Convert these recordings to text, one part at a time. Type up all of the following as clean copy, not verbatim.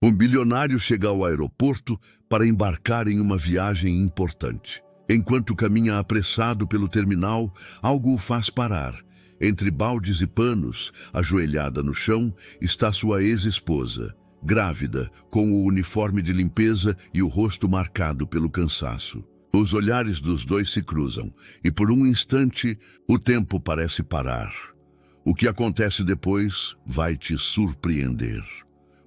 O milionário chega ao aeroporto para embarcar em uma viagem importante. Enquanto caminha apressado pelo terminal, algo o faz parar. Entre baldes e panos, ajoelhada no chão, está sua ex-esposa, grávida, com o uniforme de limpeza e o rosto marcado pelo cansaço. Os olhares dos dois se cruzam, e por um instante, o tempo parece parar. O que acontece depois vai te surpreender.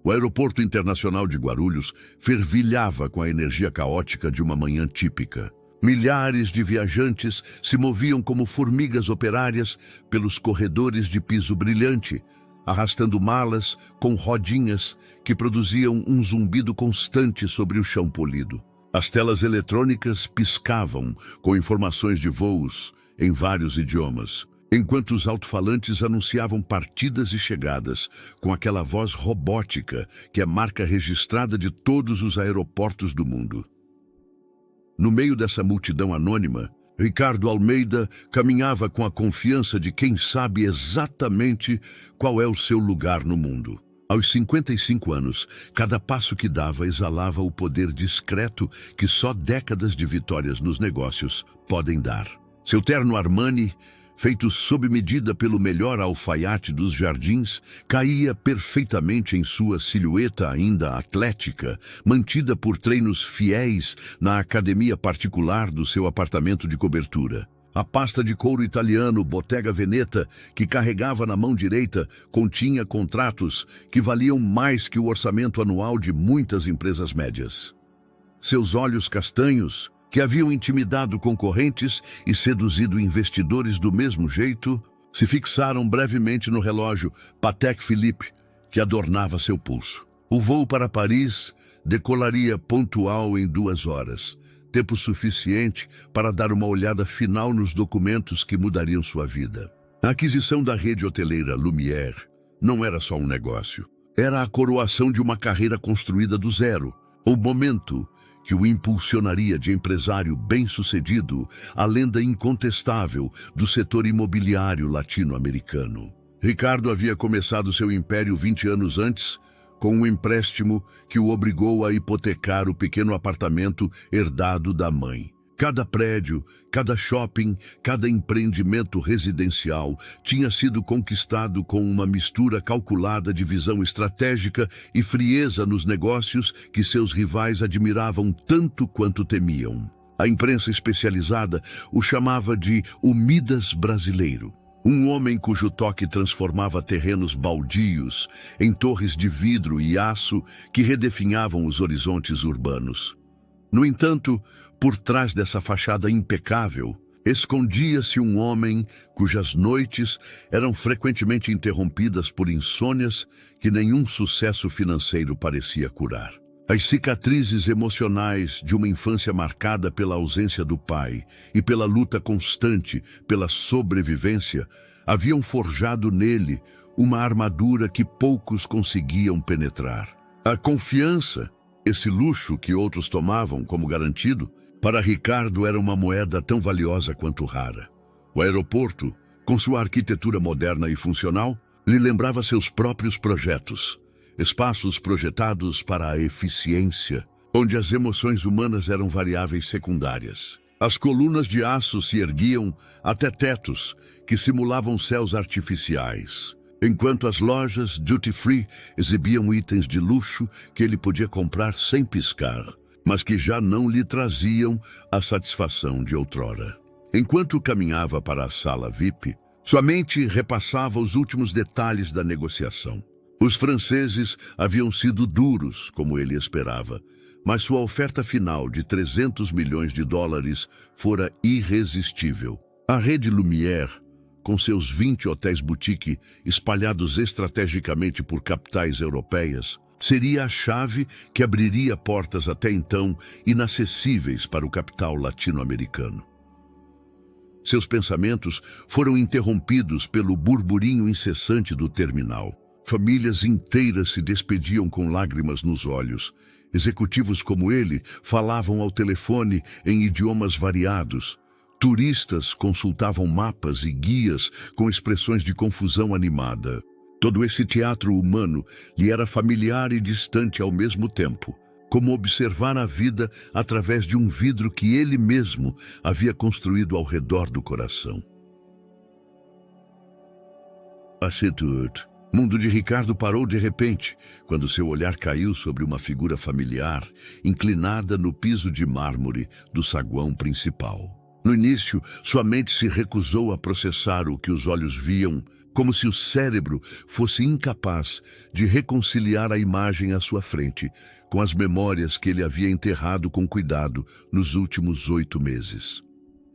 O Aeroporto Internacional de Guarulhos fervilhava com a energia caótica de uma manhã típica. Milhares de viajantes se moviam como formigas operárias pelos corredores de piso brilhante, arrastando malas com rodinhas que produziam um zumbido constante sobre o chão polido. As telas eletrônicas piscavam com informações de voos em vários idiomas, enquanto os alto-falantes anunciavam partidas e chegadas com aquela voz robótica que é marca registrada de todos os aeroportos do mundo. No meio dessa multidão anônima, Ricardo Almeida caminhava com a confiança de quem sabe exatamente qual é o seu lugar no mundo. Aos 55 anos, cada passo que dava exalava o poder discreto que só décadas de vitórias nos negócios podem dar. Seu terno Armani, feito sob medida pelo melhor alfaiate dos jardins, caía perfeitamente em sua silhueta ainda atlética, mantida por treinos fiéis na academia particular do seu apartamento de cobertura. A pasta de couro italiano Bottega Veneta, que carregava na mão direita, continha contratos que valiam mais que o orçamento anual de muitas empresas médias. Seus olhos castanhos, que haviam intimidado concorrentes e seduzido investidores do mesmo jeito, se fixaram brevemente no relógio Patek Philippe, que adornava seu pulso. O voo para Paris decolaria pontual em 2 horas, tempo suficiente para dar uma olhada final nos documentos que mudariam sua vida. A aquisição da rede hoteleira Lumière não era só um negócio, era a coroação de uma carreira construída do zero, o momento que o impulsionaria de empresário bem-sucedido, a lenda incontestável do setor imobiliário latino-americano. Ricardo havia começado seu império 20 anos antes, com um empréstimo que o obrigou a hipotecar o pequeno apartamento herdado da mãe. Cada prédio, cada shopping, cada empreendimento residencial tinha sido conquistado com uma mistura calculada de visão estratégica e frieza nos negócios que seus rivais admiravam tanto quanto temiam. A imprensa especializada o chamava de o Midas brasileiro. Um homem cujo toque transformava terrenos baldios em torres de vidro e aço que redefinhavam os horizontes urbanos. No entanto, por trás dessa fachada impecável, escondia-se um homem cujas noites eram frequentemente interrompidas por insônias que nenhum sucesso financeiro parecia curar. As cicatrizes emocionais de uma infância marcada pela ausência do pai e pela luta constante pela sobrevivência haviam forjado nele uma armadura que poucos conseguiam penetrar. A confiança, esse luxo que outros tomavam como garantido, para Ricardo era uma moeda tão valiosa quanto rara. O aeroporto, com sua arquitetura moderna e funcional, lhe lembrava seus próprios projetos. Espaços projetados para a eficiência, onde as emoções humanas eram variáveis secundárias. As colunas de aço se erguiam até tetos que simulavam céus artificiais, enquanto as lojas duty-free exibiam itens de luxo que ele podia comprar sem piscar, mas que já não lhe traziam a satisfação de outrora. Enquanto caminhava para a sala VIP, sua mente repassava os últimos detalhes da negociação. Os franceses haviam sido duros, como ele esperava, mas sua oferta final de 300 milhões de dólares fora irresistível. A rede Lumière, com seus 20 hotéis boutique espalhados estrategicamente por capitais europeias, seria a chave que abriria portas até então inacessíveis para o capital latino-americano. Seus pensamentos foram interrompidos pelo burburinho incessante do terminal. Famílias inteiras se despediam com lágrimas nos olhos. Executivos como ele falavam ao telefone em idiomas variados. Turistas consultavam mapas e guias com expressões de confusão animada. Todo esse teatro humano lhe era familiar e distante ao mesmo tempo, como observar a vida através de um vidro que ele mesmo havia construído ao redor do coração. Achei tudo. O mundo de Ricardo parou de repente, quando seu olhar caiu sobre uma figura familiar, inclinada no piso de mármore do saguão principal. No início, sua mente se recusou a processar o que os olhos viam, como se o cérebro fosse incapaz de reconciliar a imagem à sua frente com as memórias que ele havia enterrado com cuidado nos últimos 8 meses.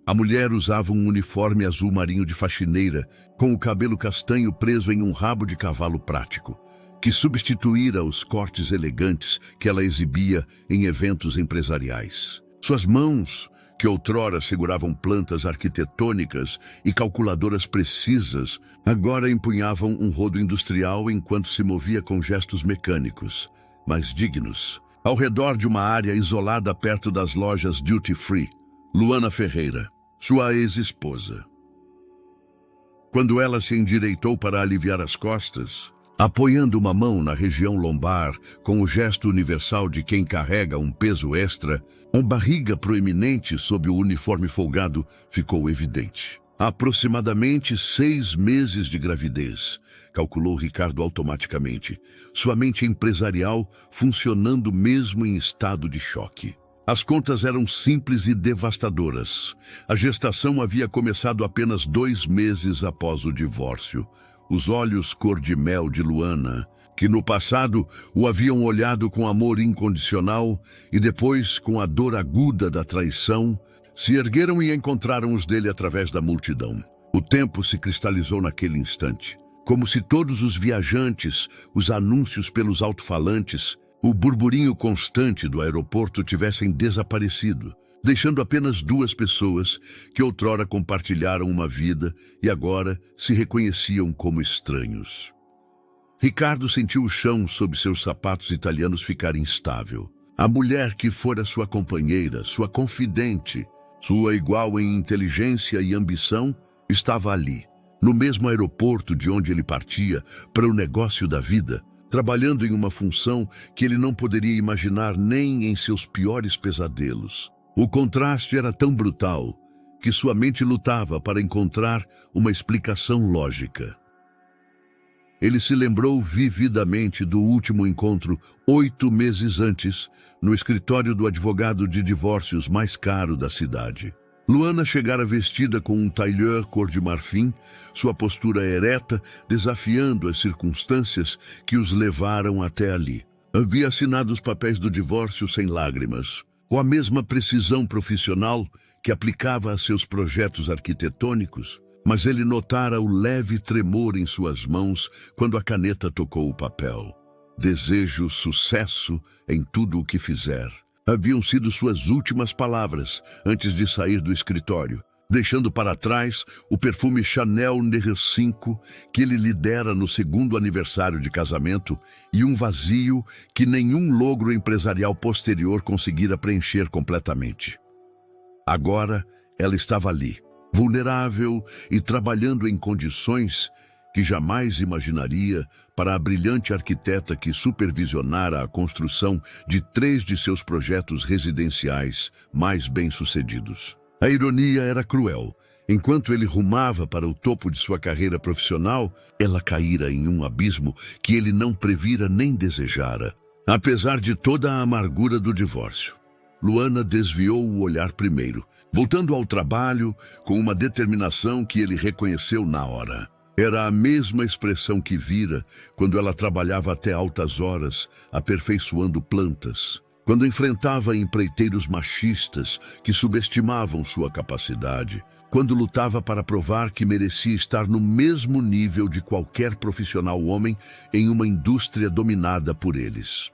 A mulher usava um uniforme azul marinho de faxineira, com o cabelo castanho preso em um rabo de cavalo prático, que substituíra os cortes elegantes que ela exibia em eventos empresariais. Suas mãos, que outrora seguravam plantas arquitetônicas e calculadoras precisas, agora empunhavam um rodo industrial enquanto se movia com gestos mecânicos, mas dignos. Ao redor de uma área isolada perto das lojas Duty Free, Luana Ferreira, sua ex-esposa. Quando ela se endireitou para aliviar as costas, apoiando uma mão na região lombar com o gesto universal de quem carrega um peso extra, uma barriga proeminente sob o uniforme folgado ficou evidente. Aproximadamente 6 meses de gravidez, calculou Ricardo automaticamente, sua mente empresarial funcionando mesmo em estado de choque. As contas eram simples e devastadoras. A gestação havia começado apenas 2 meses após o divórcio. Os olhos cor-de-mel de Luana, que no passado o haviam olhado com amor incondicional e depois com a dor aguda da traição, se ergueram e encontraram os dele através da multidão. O tempo se cristalizou naquele instante, como se todos os viajantes, os anúncios pelos alto-falantes, o burburinho constante do aeroporto tivessem desaparecido, deixando apenas 2 pessoas que outrora compartilharam uma vida e agora se reconheciam como estranhos. Ricardo sentiu o chão sob seus sapatos italianos ficar instável. A mulher que fora sua companheira, sua confidente, sua igual em inteligência e ambição, estava ali, no mesmo aeroporto de onde ele partia para o negócio da vida, trabalhando em uma função que ele não poderia imaginar nem em seus piores pesadelos. O contraste era tão brutal que sua mente lutava para encontrar uma explicação lógica. Ele se lembrou vividamente do último encontro 8 meses antes, no escritório do advogado de divórcios mais caro da cidade. Luana chegara vestida com um tailleur cor de marfim, sua postura ereta, desafiando as circunstâncias que os levaram até ali. Havia assinado os papéis do divórcio sem lágrimas, com a mesma precisão profissional que aplicava a seus projetos arquitetônicos, mas ele notara o leve tremor em suas mãos quando a caneta tocou o papel. Desejo sucesso em tudo o que fizer. Haviam sido suas últimas palavras antes de sair do escritório, deixando para trás o perfume Chanel No. 5 que ele lhe dera no 2º aniversário de casamento e um vazio que nenhum logro empresarial posterior conseguira preencher completamente. Agora ela estava ali, vulnerável e trabalhando em condições que jamais imaginaria para a brilhante arquiteta que supervisionara a construção de 3 de seus projetos residenciais mais bem-sucedidos. A ironia era cruel. Enquanto ele rumava para o topo de sua carreira profissional, ela caíra em um abismo que ele não previra nem desejara. Apesar de toda a amargura do divórcio, Luana desviou o olhar primeiro, voltando ao trabalho com uma determinação que ele reconheceu na hora. Era a mesma expressão que vira quando ela trabalhava até altas horas, aperfeiçoando plantas, quando enfrentava empreiteiros machistas que subestimavam sua capacidade, quando lutava para provar que merecia estar no mesmo nível de qualquer profissional homem em uma indústria dominada por eles.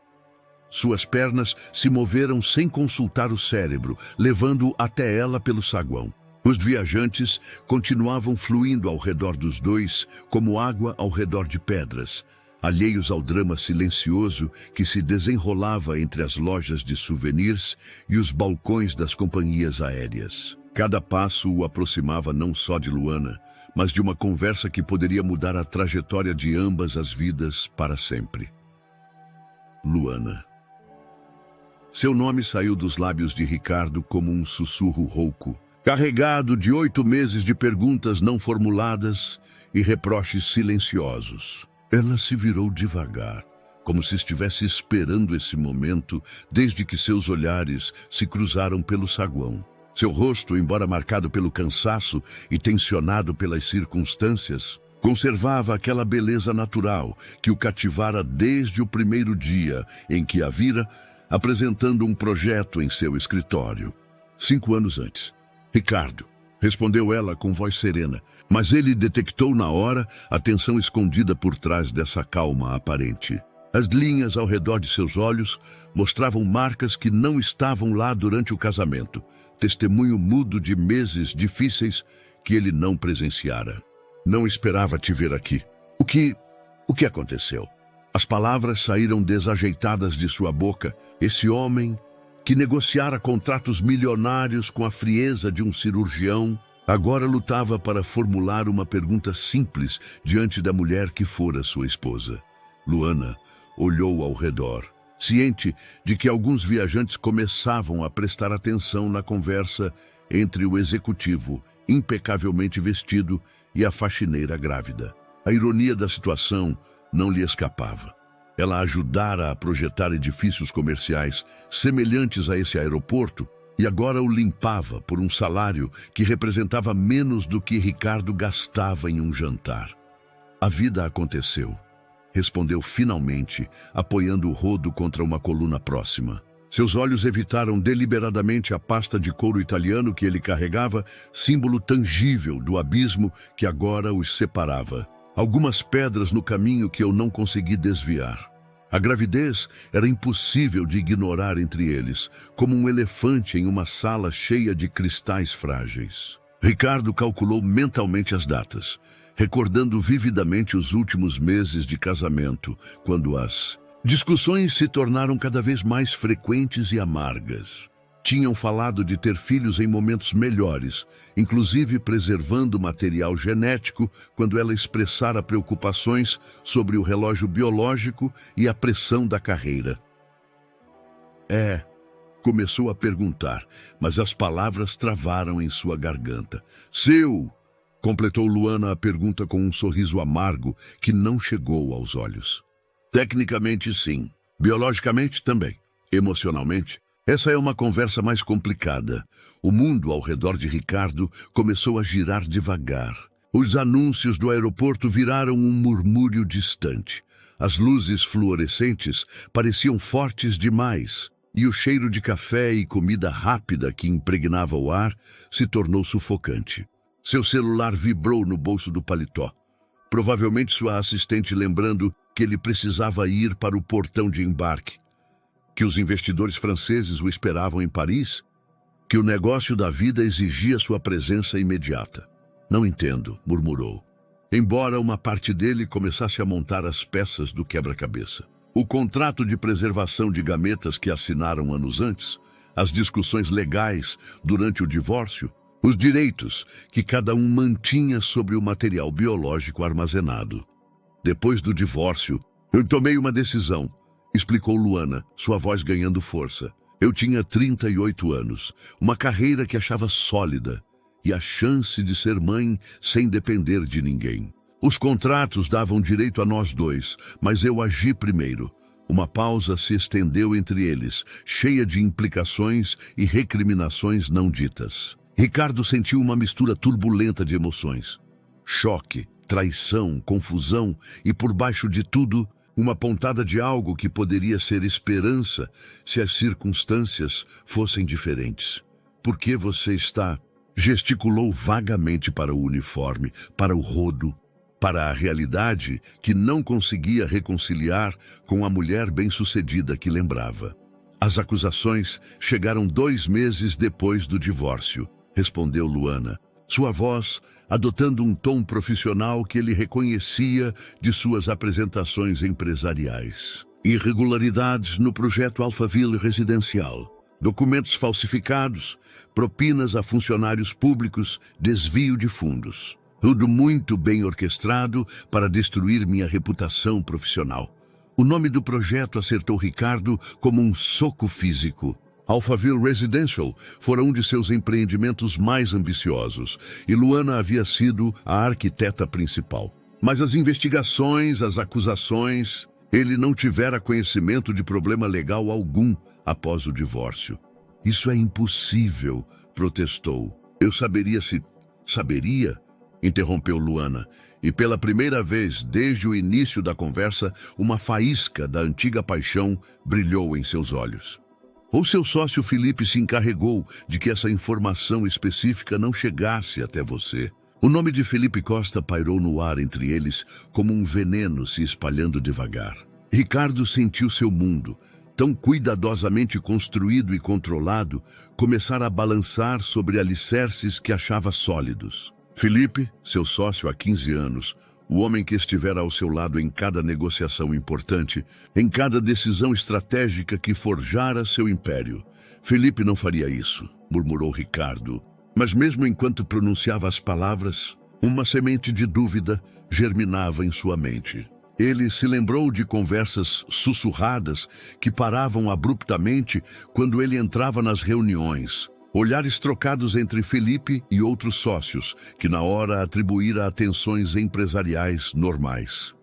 Suas pernas se moveram sem consultar o cérebro, levando-o até ela pelo saguão. Os viajantes continuavam fluindo ao redor dos dois, como água ao redor de pedras, alheios ao drama silencioso que se desenrolava entre as lojas de souvenirs e os balcões das companhias aéreas. Cada passo o aproximava não só de Luana, mas de uma conversa que poderia mudar a trajetória de ambas as vidas para sempre. Luana. Seu nome saiu dos lábios de Ricardo como um sussurro rouco, carregado de 8 meses de perguntas não formuladas e reproches silenciosos. Ela se virou devagar, como se estivesse esperando esse momento desde que seus olhares se cruzaram pelo saguão. Seu rosto, embora marcado pelo cansaço e tensionado pelas circunstâncias, conservava aquela beleza natural que o cativara desde o primeiro dia em que a vira apresentando um projeto em seu escritório. 5 anos antes. Ricardo, respondeu ela com voz serena, mas ele detectou na hora a tensão escondida por trás dessa calma aparente. As linhas ao redor de seus olhos mostravam marcas que não estavam lá durante o casamento, testemunho mudo de meses difíceis que ele não presenciara. Não esperava te ver aqui. O que aconteceu? As palavras saíram desajeitadas de sua boca. Esse homem, que negociara contratos milionários com a frieza de um cirurgião, agora lutava para formular uma pergunta simples diante da mulher que fora sua esposa. Luana olhou ao redor, ciente de que alguns viajantes começavam a prestar atenção na conversa entre o executivo, impecavelmente vestido, e a faxineira grávida. A ironia da situação não lhe escapava. Ela ajudara a projetar edifícios comerciais semelhantes a esse aeroporto e agora o limpava por um salário que representava menos do que Ricardo gastava em um jantar. A vida aconteceu, respondeu finalmente, apoiando o rodo contra uma coluna próxima. Seus olhos evitaram deliberadamente a pasta de couro italiano que ele carregava, símbolo tangível do abismo que agora os separava. Algumas pedras no caminho que eu não consegui desviar. A gravidez era impossível de ignorar entre eles, como um elefante em uma sala cheia de cristais frágeis. Ricardo calculou mentalmente as datas, recordando vividamente os últimos meses de casamento, quando as discussões se tornaram cada vez mais frequentes e amargas. Tinham falado de ter filhos em momentos melhores, inclusive preservando material genético quando ela expressara preocupações sobre o relógio biológico e a pressão da carreira. Começou a perguntar, mas as palavras travaram em sua garganta. Completou Luana a pergunta com um sorriso amargo que não chegou aos olhos. Tecnicamente, sim. Biologicamente, também. Emocionalmente, essa é uma conversa mais complicada. O mundo ao redor de Ricardo começou a girar devagar. Os anúncios do aeroporto viraram um murmúrio distante. As luzes fluorescentes pareciam fortes demais, e o cheiro de café e comida rápida que impregnava o ar se tornou sufocante. Seu celular vibrou no bolso do paletó. Provavelmente sua assistente lembrando que ele precisava ir para o portão de embarque, que os investidores franceses o esperavam em Paris, que o negócio da vida exigia sua presença imediata. Não entendo, murmurou, embora uma parte dele começasse a montar as peças do quebra-cabeça. O contrato de preservação de gametas que assinaram anos antes, as discussões legais durante o divórcio, os direitos que cada um mantinha sobre o material biológico armazenado. Depois do divórcio, eu tomei uma decisão, explicou Luana, sua voz ganhando força. Eu tinha 38 anos, uma carreira que achava sólida e a chance de ser mãe sem depender de ninguém. Os contratos davam direito a nós dois, mas eu agi primeiro. Uma pausa se estendeu entre eles, cheia de implicações e recriminações não ditas. Ricardo sentiu uma mistura turbulenta de emoções. Choque, traição, confusão e, por baixo de tudo, uma pontada de algo que poderia ser esperança se as circunstâncias fossem diferentes. Por que você está? Gesticulou vagamente para o uniforme, para o rodo, para a realidade que não conseguia reconciliar com a mulher bem-sucedida que lembrava. As acusações chegaram 2 meses depois do divórcio, respondeu Luana, sua voz adotando um tom profissional que ele reconhecia de suas apresentações empresariais. Irregularidades no projeto Alphaville residencial, documentos falsificados, propinas a funcionários públicos, desvio de fundos. Tudo muito bem orquestrado para destruir minha reputação profissional. O nome do projeto acertou Ricardo como um soco físico. Alphaville Residential fora um de seus empreendimentos mais ambiciosos, e Luana havia sido a arquiteta principal. Mas as investigações, as acusações, ele não tivera conhecimento de problema legal algum após o divórcio. Isso é impossível, protestou. Eu saberia se... Saberia? Interrompeu Luana, e pela primeira vez desde o início da conversa, uma faísca da antiga paixão brilhou em seus olhos. Ou seu sócio Felipe se encarregou de que essa informação específica não chegasse até você. O nome de Felipe Costa pairou no ar entre eles como um veneno se espalhando devagar. Ricardo sentiu seu mundo, tão cuidadosamente construído e controlado, começar a balançar sobre alicerces que achava sólidos. Felipe, seu sócio há 15 anos, o homem que estivera ao seu lado em cada negociação importante, em cada decisão estratégica que forjara seu império. Felipe não faria isso, murmurou Ricardo. Mas mesmo enquanto pronunciava as palavras, uma semente de dúvida germinava em sua mente. Ele se lembrou de conversas sussurradas que paravam abruptamente quando ele entrava nas reuniões. Olhares trocados entre Felipe e outros sócios, que na hora atribuíra atenções empresariais normais.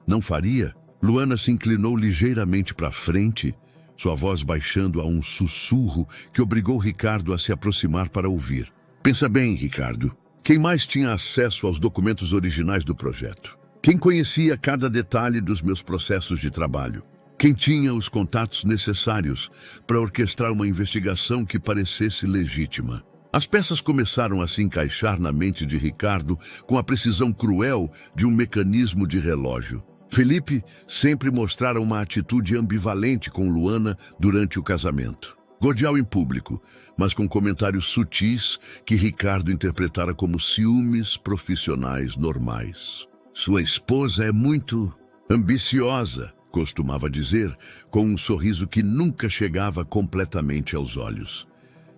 Não faria? Luana se inclinou ligeiramente para frente, sua voz baixando a um sussurro que obrigou Ricardo a se aproximar para ouvir. Pensa bem, Ricardo. Quem mais tinha acesso aos documentos originais do projeto? Quem conhecia cada detalhe dos meus processos de trabalho? Quem tinha os contatos necessários para orquestrar uma investigação que parecesse legítima? As peças começaram a se encaixar na mente de Ricardo com a precisão cruel de um mecanismo de relógio. Felipe sempre mostrara uma atitude ambivalente com Luana durante o casamento. Cordial em público, mas com comentários sutis que Ricardo interpretara como ciúmes profissionais normais. Sua esposa é muito ambiciosa, costumava dizer, com um sorriso que nunca chegava completamente aos olhos.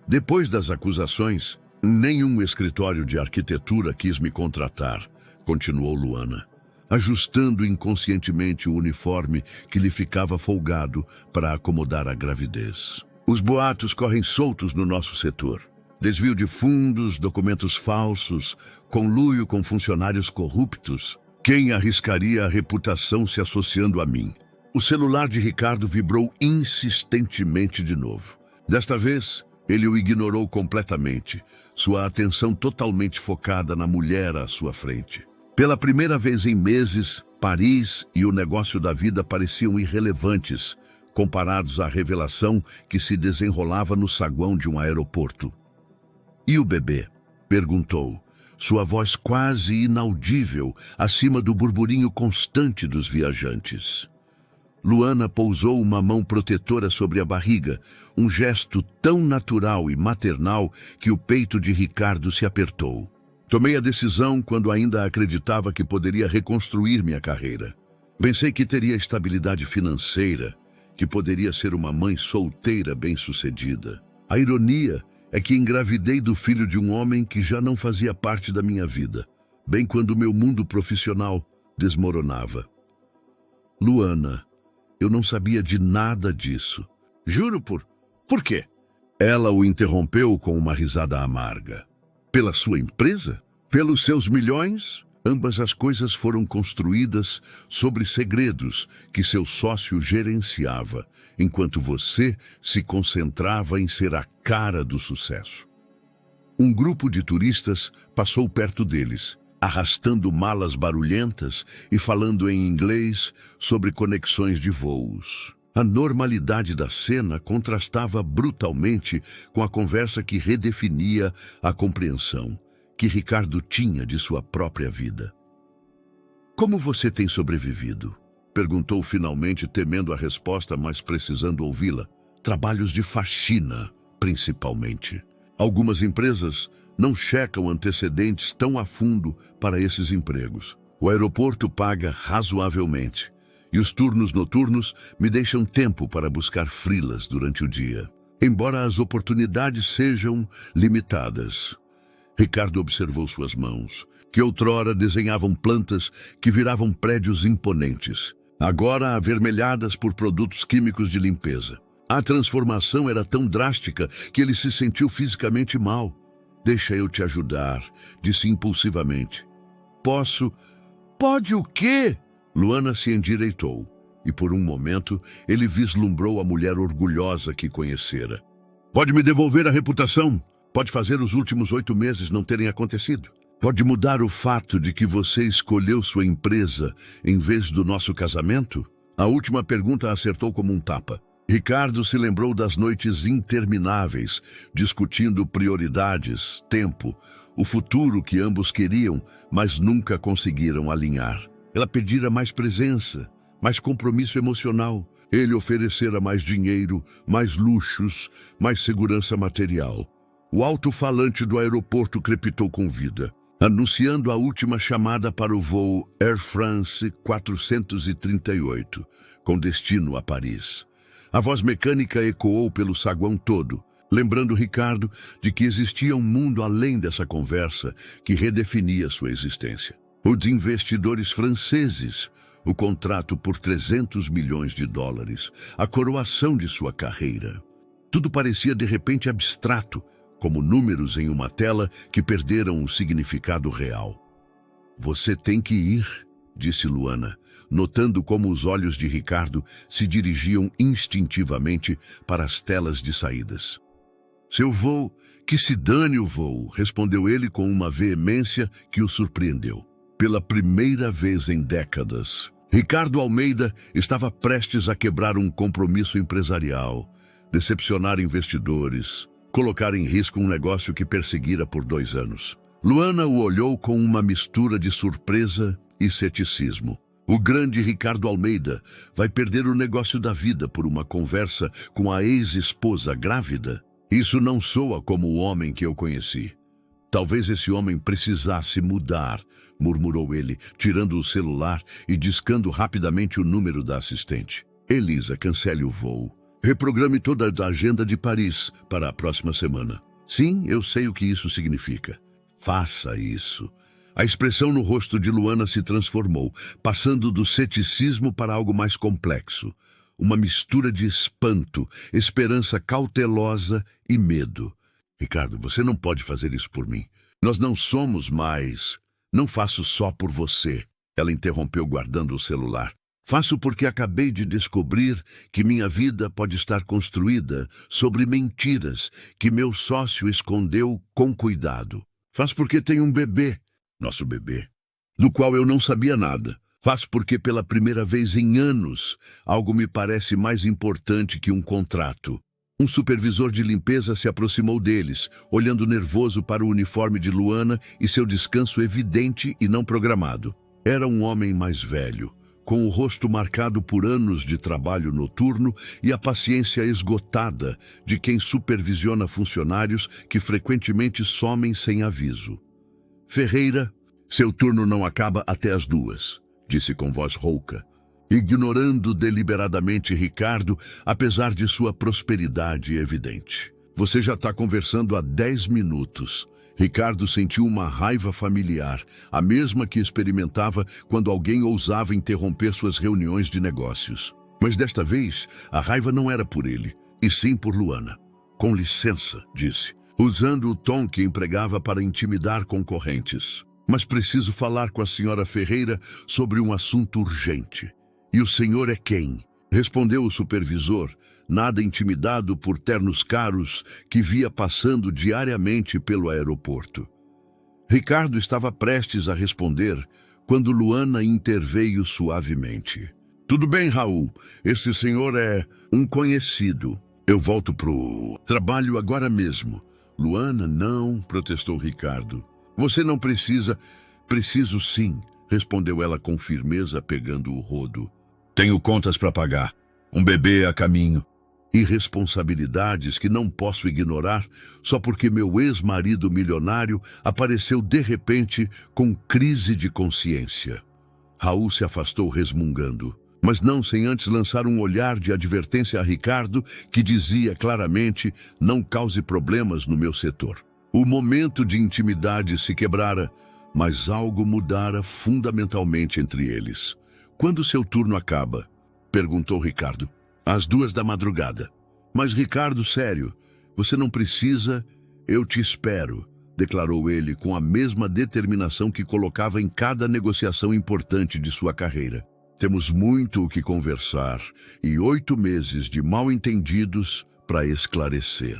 Depois das acusações, nenhum escritório de arquitetura quis me contratar, continuou Luana, ajustando inconscientemente o uniforme que lhe ficava folgado para acomodar a gravidez. Os boatos correm soltos no nosso setor. Desvio de fundos, documentos falsos, conluio com funcionários corruptos. Quem arriscaria a reputação se associando a mim? O celular de Ricardo vibrou insistentemente de novo. Desta vez, ele o ignorou completamente, sua atenção totalmente focada na mulher à sua frente. Pela primeira vez em meses, Paris e o negócio da vida pareciam irrelevantes, comparados à revelação que se desenrolava no saguão de um aeroporto. E o bebê? Perguntou, sua voz quase inaudível acima do burburinho constante dos viajantes. Luana pousou uma mão protetora sobre a barriga, um gesto tão natural e maternal que o peito de Ricardo se apertou. Tomei a decisão quando ainda acreditava que poderia reconstruir minha carreira. Pensei que teria estabilidade financeira, que poderia ser uma mãe solteira bem-sucedida. A ironia é que engravidei do filho de um homem que já não fazia parte da minha vida, bem quando meu mundo profissional desmoronava. Luana, eu não sabia de nada disso. Juro por quê? Ela o interrompeu com uma risada amarga. Pela sua empresa? Pelos seus milhões? Ambas as coisas foram construídas sobre segredos que seu sócio gerenciava, enquanto você se concentrava em ser a cara do sucesso. Um grupo de turistas passou perto deles, arrastando malas barulhentas e falando em inglês sobre conexões de voos. A normalidade da cena contrastava brutalmente com a conversa que redefinia a compreensão que Ricardo tinha de sua própria vida. Como você tem sobrevivido? Perguntou finalmente, temendo a resposta, mas precisando ouvi-la. Trabalhos de faxina, principalmente. Algumas empresas não checam antecedentes tão a fundo para esses empregos. O aeroporto paga razoavelmente, e os turnos noturnos me deixam tempo para buscar freelas durante o dia. Embora as oportunidades sejam limitadas, Ricardo observou suas mãos, que outrora desenhavam plantas que viravam prédios imponentes, agora avermelhadas por produtos químicos de limpeza. A transformação era tão drástica que ele se sentiu fisicamente mal. "Deixa eu te ajudar", disse impulsivamente. "Posso?" "Pode o quê?" Luana se endireitou, e por um momento ele vislumbrou a mulher orgulhosa que conhecera. "Pode me devolver a reputação? Pode fazer os últimos 8 meses não terem acontecido? Pode mudar o fato de que você escolheu sua empresa em vez do nosso casamento?" A última pergunta acertou como um tapa. Ricardo se lembrou das noites intermináveis, discutindo prioridades, tempo, o futuro que ambos queriam, mas nunca conseguiram alinhar. Ela pedira mais presença, mais compromisso emocional. Ele oferecera mais dinheiro, mais luxos, mais segurança material. O alto-falante do aeroporto crepitou com vida, anunciando a última chamada para o voo Air France 438, com destino a Paris. A voz mecânica ecoou pelo saguão todo, lembrando Ricardo de que existia um mundo além dessa conversa que redefinia sua existência. Os investidores franceses, o contrato por 300 milhões de dólares, a coroação de sua carreira. Tudo parecia de repente abstrato, como números em uma tela que perderam o significado real. "Você tem que ir", disse Luana, notando como os olhos de Ricardo se dirigiam instintivamente para as telas de saídas. "Seu voo, que se dane o voo", respondeu ele com uma veemência que o surpreendeu. Pela primeira vez em décadas, Ricardo Almeida estava prestes a quebrar um compromisso empresarial, decepcionar investidores, colocar em risco um negócio que perseguira por 2 anos. Luana o olhou com uma mistura de surpresa e ceticismo. O grande Ricardo Almeida vai perder o negócio da vida por uma conversa com a ex-esposa grávida? Isso não soa como o homem que eu conheci. "Talvez esse homem precisasse mudar", murmurou ele, tirando o celular e discando rapidamente o número da assistente. "Elisa, cancele o voo. Reprograme toda a agenda de Paris para a próxima semana." "Sim, eu sei o que isso significa." "Faça isso." A expressão no rosto de Luana se transformou, passando do ceticismo para algo mais complexo. Uma mistura de espanto, esperança cautelosa e medo. "Ricardo, você não pode fazer isso por mim. Nós não somos mais. Não faço só por você." Ela interrompeu guardando o celular. "Faço porque acabei de descobrir que minha vida pode estar construída sobre mentiras que meu sócio escondeu com cuidado. Faço porque tenho um bebê, nosso bebê, do qual eu não sabia nada. Faço porque pela primeira vez em anos, algo me parece mais importante que um contrato." Um supervisor de limpeza se aproximou deles, olhando nervoso para o uniforme de Luana e seu descanso evidente e não programado. Era um homem mais velho, com o rosto marcado por anos de trabalho noturno e a paciência esgotada de quem supervisiona funcionários que frequentemente somem sem aviso. "Ferreira, seu turno não acaba até as 2, disse com voz rouca, ignorando deliberadamente Ricardo, apesar de sua prosperidade evidente. "Você já está conversando há 10 minutos. Ricardo sentiu uma raiva familiar, a mesma que experimentava quando alguém ousava interromper suas reuniões de negócios. Mas desta vez, a raiva não era por ele, e sim por Luana. "Com licença", disse, usando o tom que empregava para intimidar concorrentes. "Mas preciso falar com a senhora Ferreira sobre um assunto urgente." "E o senhor é quem?", respondeu o supervisor, nada intimidado por ternos caros que via passando diariamente pelo aeroporto. Ricardo estava prestes a responder quando Luana interveio suavemente. "Tudo bem, Raul, esse senhor é um conhecido. Eu volto pro trabalho agora mesmo." "Luana, não", protestou Ricardo. "Você não precisa." "Preciso sim", respondeu ela com firmeza, pegando o rodo. "Tenho contas para pagar, um bebê a caminho e responsabilidades que não posso ignorar só porque meu ex-marido milionário apareceu de repente com crise de consciência." Raul se afastou resmungando, mas não sem antes lançar um olhar de advertência a Ricardo que dizia claramente: "Não cause problemas no meu setor." O momento de intimidade se quebrara, mas algo mudara fundamentalmente entre eles. Quando seu turno acaba? Perguntou Ricardo. Às 2 da madrugada. Mas Ricardo, sério, você não precisa, eu te espero, declarou ele com a mesma determinação que colocava em cada negociação importante de sua carreira. Temos muito o que conversar e 8 meses de mal-entendidos para esclarecer.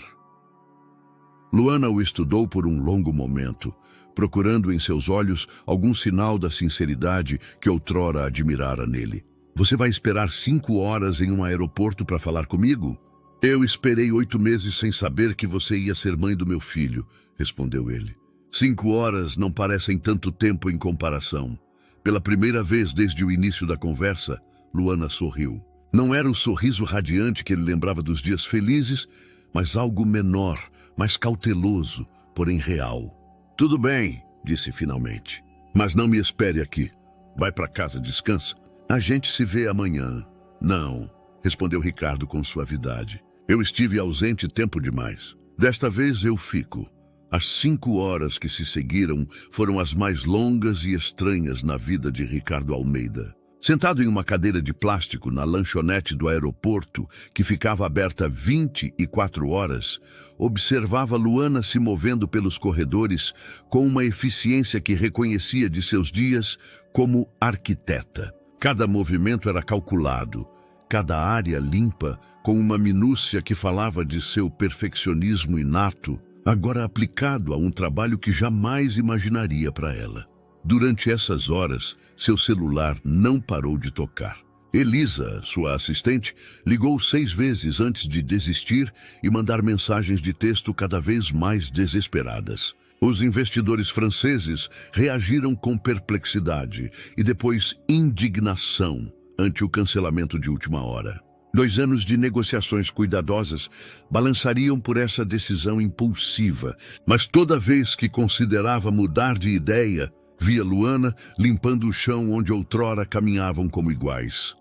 Luana o estudou por um longo momento, procurando em seus olhos algum sinal da sinceridade que outrora admirara nele. Você vai esperar 5 horas em um aeroporto para falar comigo? Eu esperei 8 meses sem saber que você ia ser mãe do meu filho, respondeu ele. 5 horas não parecem tanto tempo em comparação. Pela primeira vez desde o início da conversa, Luana sorriu. Não era o sorriso radiante que ele lembrava dos dias felizes, mas algo menor, mais cauteloso, porém real. Tudo bem, disse finalmente. Mas não me espere aqui. Vai para casa, descansa. A gente se vê amanhã. Não, respondeu Ricardo com suavidade. Eu estive ausente tempo demais. Desta vez eu fico. As 5 horas que se seguiram foram as mais longas e estranhas na vida de Ricardo Almeida. Sentado em uma cadeira de plástico na lanchonete do aeroporto, que ficava aberta 24 horas, observava Luana se movendo pelos corredores com uma eficiência que reconhecia de seus dias como arquiteta. Cada movimento era calculado, cada área limpa, com uma minúcia que falava de seu perfeccionismo inato, agora aplicado a um trabalho que jamais imaginaria para ela. Durante essas horas, seu celular não parou de tocar. Elisa, sua assistente, ligou 6 vezes antes de desistir e mandar mensagens de texto cada vez mais desesperadas. Os investidores franceses reagiram com perplexidade e depois indignação ante o cancelamento de última hora. 2 anos de negociações cuidadosas balançariam por essa decisão impulsiva, mas toda vez que considerava mudar de ideia, via Luana limpando o chão onde outrora caminhavam como iguais.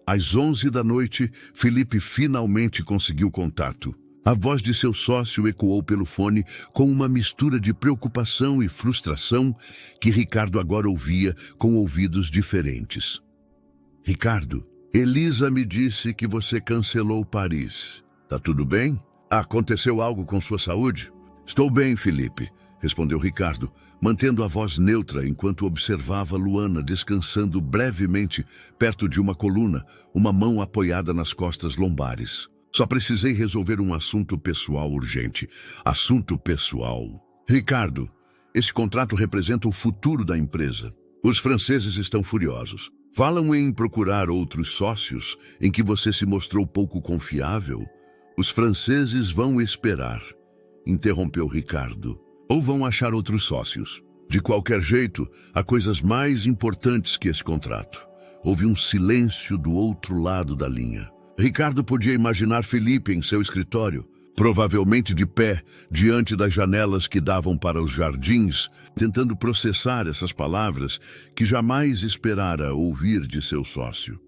Às 11 da noite, Felipe finalmente conseguiu contato. A voz de seu sócio ecoou pelo fone com uma mistura de preocupação e frustração que Ricardo agora ouvia com ouvidos diferentes. Ricardo, Elisa me disse que você cancelou Paris. Tá tudo bem? Aconteceu algo com sua saúde? Estou bem, Felipe, respondeu Ricardo, mantendo a voz neutra enquanto observava Luana descansando brevemente perto de uma coluna, uma mão apoiada nas costas lombares. Só precisei resolver um assunto pessoal urgente. Assunto pessoal. Ricardo, esse contrato representa o futuro da empresa. Os franceses estão furiosos. Falam em procurar outros sócios em que você se mostrou pouco confiável. Os franceses vão esperar, interrompeu Ricardo. Ou vão achar outros sócios. De qualquer jeito, há coisas mais importantes que esse contrato. Houve um silêncio do outro lado da linha. Ricardo podia imaginar Felipe em seu escritório, provavelmente de pé, diante das janelas que davam para os jardins, tentando processar essas palavras que jamais esperara ouvir de seu sócio.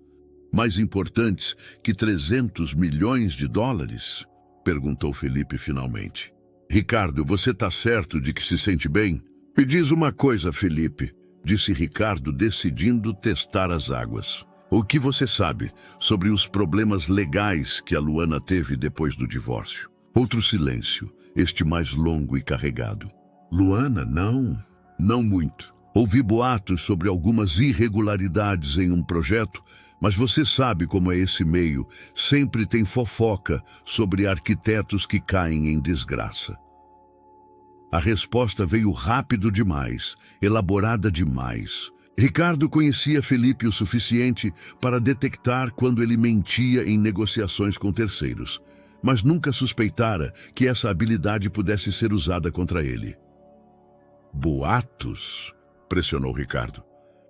Mais importantes que 300 milhões de dólares? Perguntou Felipe finalmente. Ricardo, você está certo de que se sente bem? Me diz uma coisa, Felipe, disse Ricardo, decidindo testar as águas. O que você sabe sobre os problemas legais que a Luana teve depois do divórcio? Outro silêncio, este mais longo e carregado. Luana, não muito. Ouvi boatos sobre algumas irregularidades em um projeto, mas você sabe como é esse meio. Sempre tem fofoca sobre arquitetos que caem em desgraça. A resposta veio rápido demais, elaborada demais. Ricardo conhecia Felipe o suficiente para detectar quando ele mentia em negociações com terceiros, mas nunca suspeitara que essa habilidade pudesse ser usada contra ele. Boatos? Pressionou Ricardo.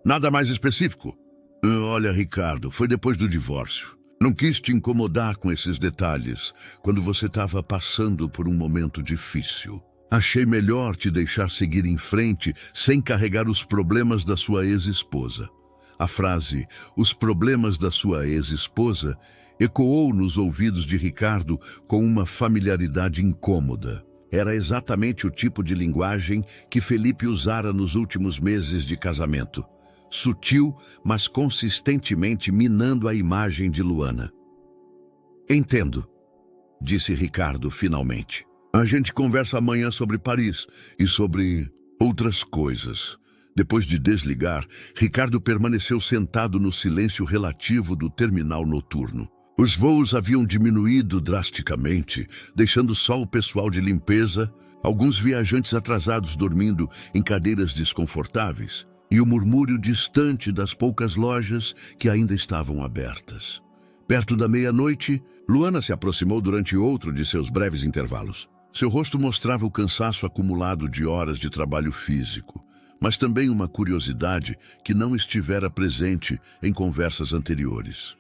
Nada mais específico? Olha, Ricardo, foi depois do divórcio. Não quis te incomodar com esses detalhes quando você estava passando por um momento difícil. Achei melhor te deixar seguir em frente sem carregar os problemas da sua ex-esposa. A frase, os problemas da sua ex-esposa, ecoou nos ouvidos de Ricardo com uma familiaridade incômoda. Era exatamente o tipo de linguagem que Felipe usara nos últimos meses de casamento. Sutil, mas consistentemente minando a imagem de Luana. Entendo, disse Ricardo finalmente. A gente conversa amanhã sobre Paris e sobre outras coisas. Depois de desligar, Ricardo permaneceu sentado no silêncio relativo do terminal noturno. Os voos haviam diminuído drasticamente, deixando só o pessoal de limpeza, alguns viajantes atrasados dormindo em cadeiras desconfortáveis e o murmúrio distante das poucas lojas que ainda estavam abertas. Perto da meia-noite, Luana se aproximou durante outro de seus breves intervalos. Seu rosto mostrava o cansaço acumulado de horas de trabalho físico, mas também uma curiosidade que não estivera presente em conversas anteriores.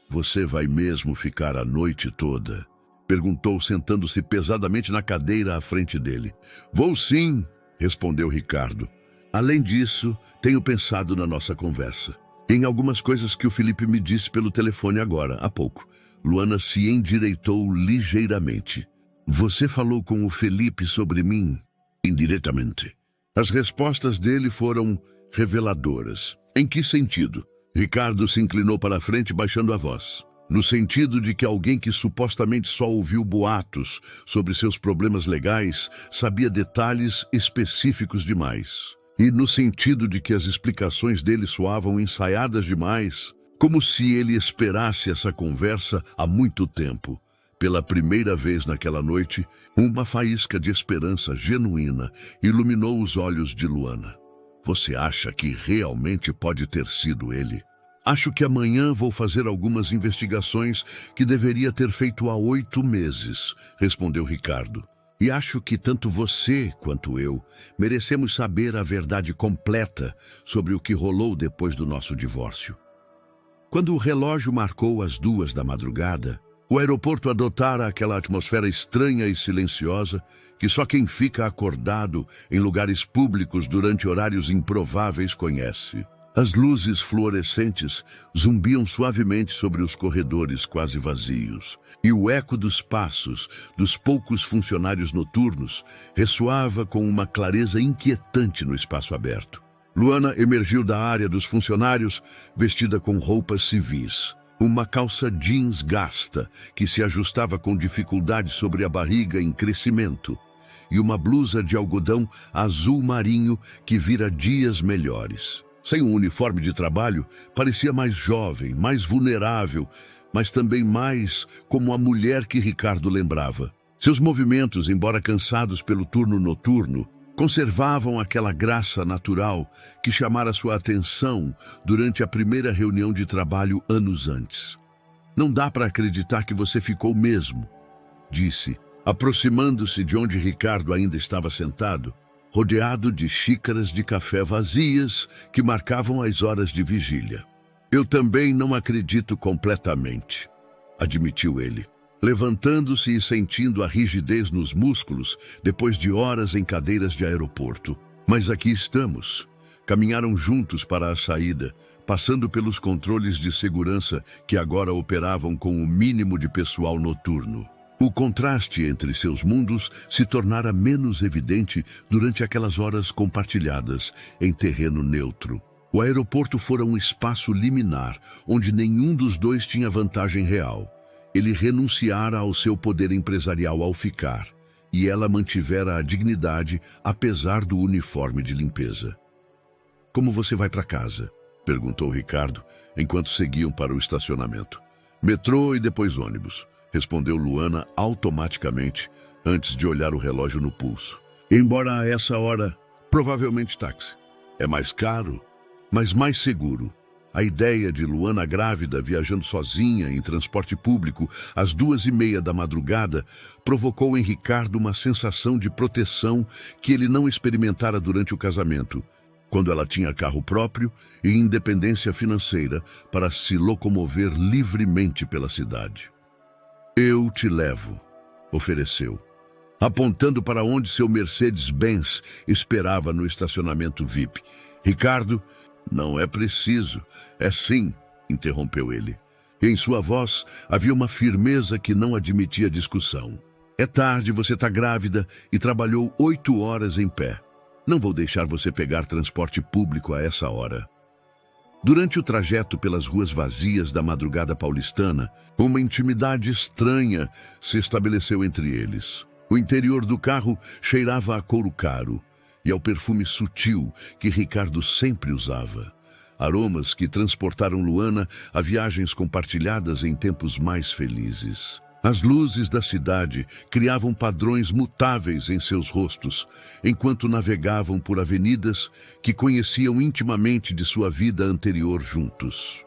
Você vai mesmo ficar a noite toda? Perguntou, sentando-se pesadamente na cadeira à frente dele. Vou sim, respondeu Ricardo. Além disso, tenho pensado na nossa conversa. Em algumas coisas que o Felipe me disse pelo telefone agora, há pouco. Luana se endireitou ligeiramente. Você falou com o Felipe sobre mim? Indiretamente. As respostas dele foram reveladoras. Em que sentido? Ricardo se inclinou para a frente, baixando a voz. No sentido de que alguém que supostamente só ouviu boatos sobre seus problemas legais sabia detalhes específicos demais. E no sentido de que as explicações dele soavam ensaiadas demais, como se ele esperasse essa conversa há muito tempo. Pela primeira vez naquela noite, uma faísca de esperança genuína iluminou os olhos de Luana. Você acha que realmente pode ter sido ele? Acho que amanhã vou fazer algumas investigações que deveria ter feito há 8 meses, respondeu Ricardo. E acho que tanto você quanto eu merecemos saber a verdade completa sobre o que rolou depois do nosso divórcio. Quando o relógio marcou as 2 da madrugada, o aeroporto adotara aquela atmosfera estranha e silenciosa que só quem fica acordado em lugares públicos durante horários improváveis conhece. As luzes fluorescentes zumbiam suavemente sobre os corredores quase vazios, e o eco dos passos dos poucos funcionários noturnos ressoava com uma clareza inquietante no espaço aberto. Luana emergiu da área dos funcionários vestida com roupas civis. Uma calça jeans gasta, que se ajustava com dificuldade sobre a barriga em crescimento, e uma blusa de algodão azul marinho que vira dias melhores. Sem um uniforme de trabalho, parecia mais jovem, mais vulnerável, mas também mais como a mulher que Ricardo lembrava. Seus movimentos, embora cansados pelo turno noturno, conservavam aquela graça natural que chamara sua atenção durante a primeira reunião de trabalho anos antes. Não dá para acreditar que você ficou mesmo, disse, aproximando-se de onde Ricardo ainda estava sentado, rodeado de xícaras de café vazias que marcavam as horas de vigília. Eu também não acredito completamente, admitiu ele, levantando-se e sentindo a rigidez nos músculos depois de horas em cadeiras de aeroporto. Mas aqui estamos. Caminharam juntos para a saída, passando pelos controles de segurança que agora operavam com o mínimo de pessoal noturno. O contraste entre seus mundos se tornara menos evidente durante aquelas horas compartilhadas em terreno neutro. O aeroporto fora um espaço liminar, onde nenhum dos dois tinha vantagem real. Ele renunciara ao seu poder empresarial ao ficar, e ela mantivera a dignidade apesar do uniforme de limpeza. Como você vai para casa? Perguntou Ricardo, enquanto seguiam para o estacionamento. Metrô e depois ônibus, respondeu Luana automaticamente, antes de olhar o relógio no pulso. Embora a essa hora, provavelmente táxi. É mais caro, mas mais seguro. A ideia de Luana grávida viajando sozinha em transporte público às 2:30 da madrugada provocou em Ricardo uma sensação de proteção que ele não experimentara durante o casamento, quando ela tinha carro próprio e independência financeira para se locomover livremente pela cidade. Eu te levo, ofereceu, apontando para onde seu Mercedes-Benz esperava no estacionamento VIP. Ricardo, não é preciso, é sim, interrompeu ele. Em sua voz havia uma firmeza que não admitia discussão. É tarde, você está grávida e trabalhou 8 horas em pé. Não vou deixar você pegar transporte público a essa hora. Durante o trajeto pelas ruas vazias da madrugada paulistana, uma intimidade estranha se estabeleceu entre eles. O interior do carro cheirava a couro caro e ao perfume sutil que Ricardo sempre usava. Aromas que transportaram Luana a viagens compartilhadas em tempos mais felizes. As luzes da cidade criavam padrões mutáveis em seus rostos, enquanto navegavam por avenidas que conheciam intimamente de sua vida anterior juntos.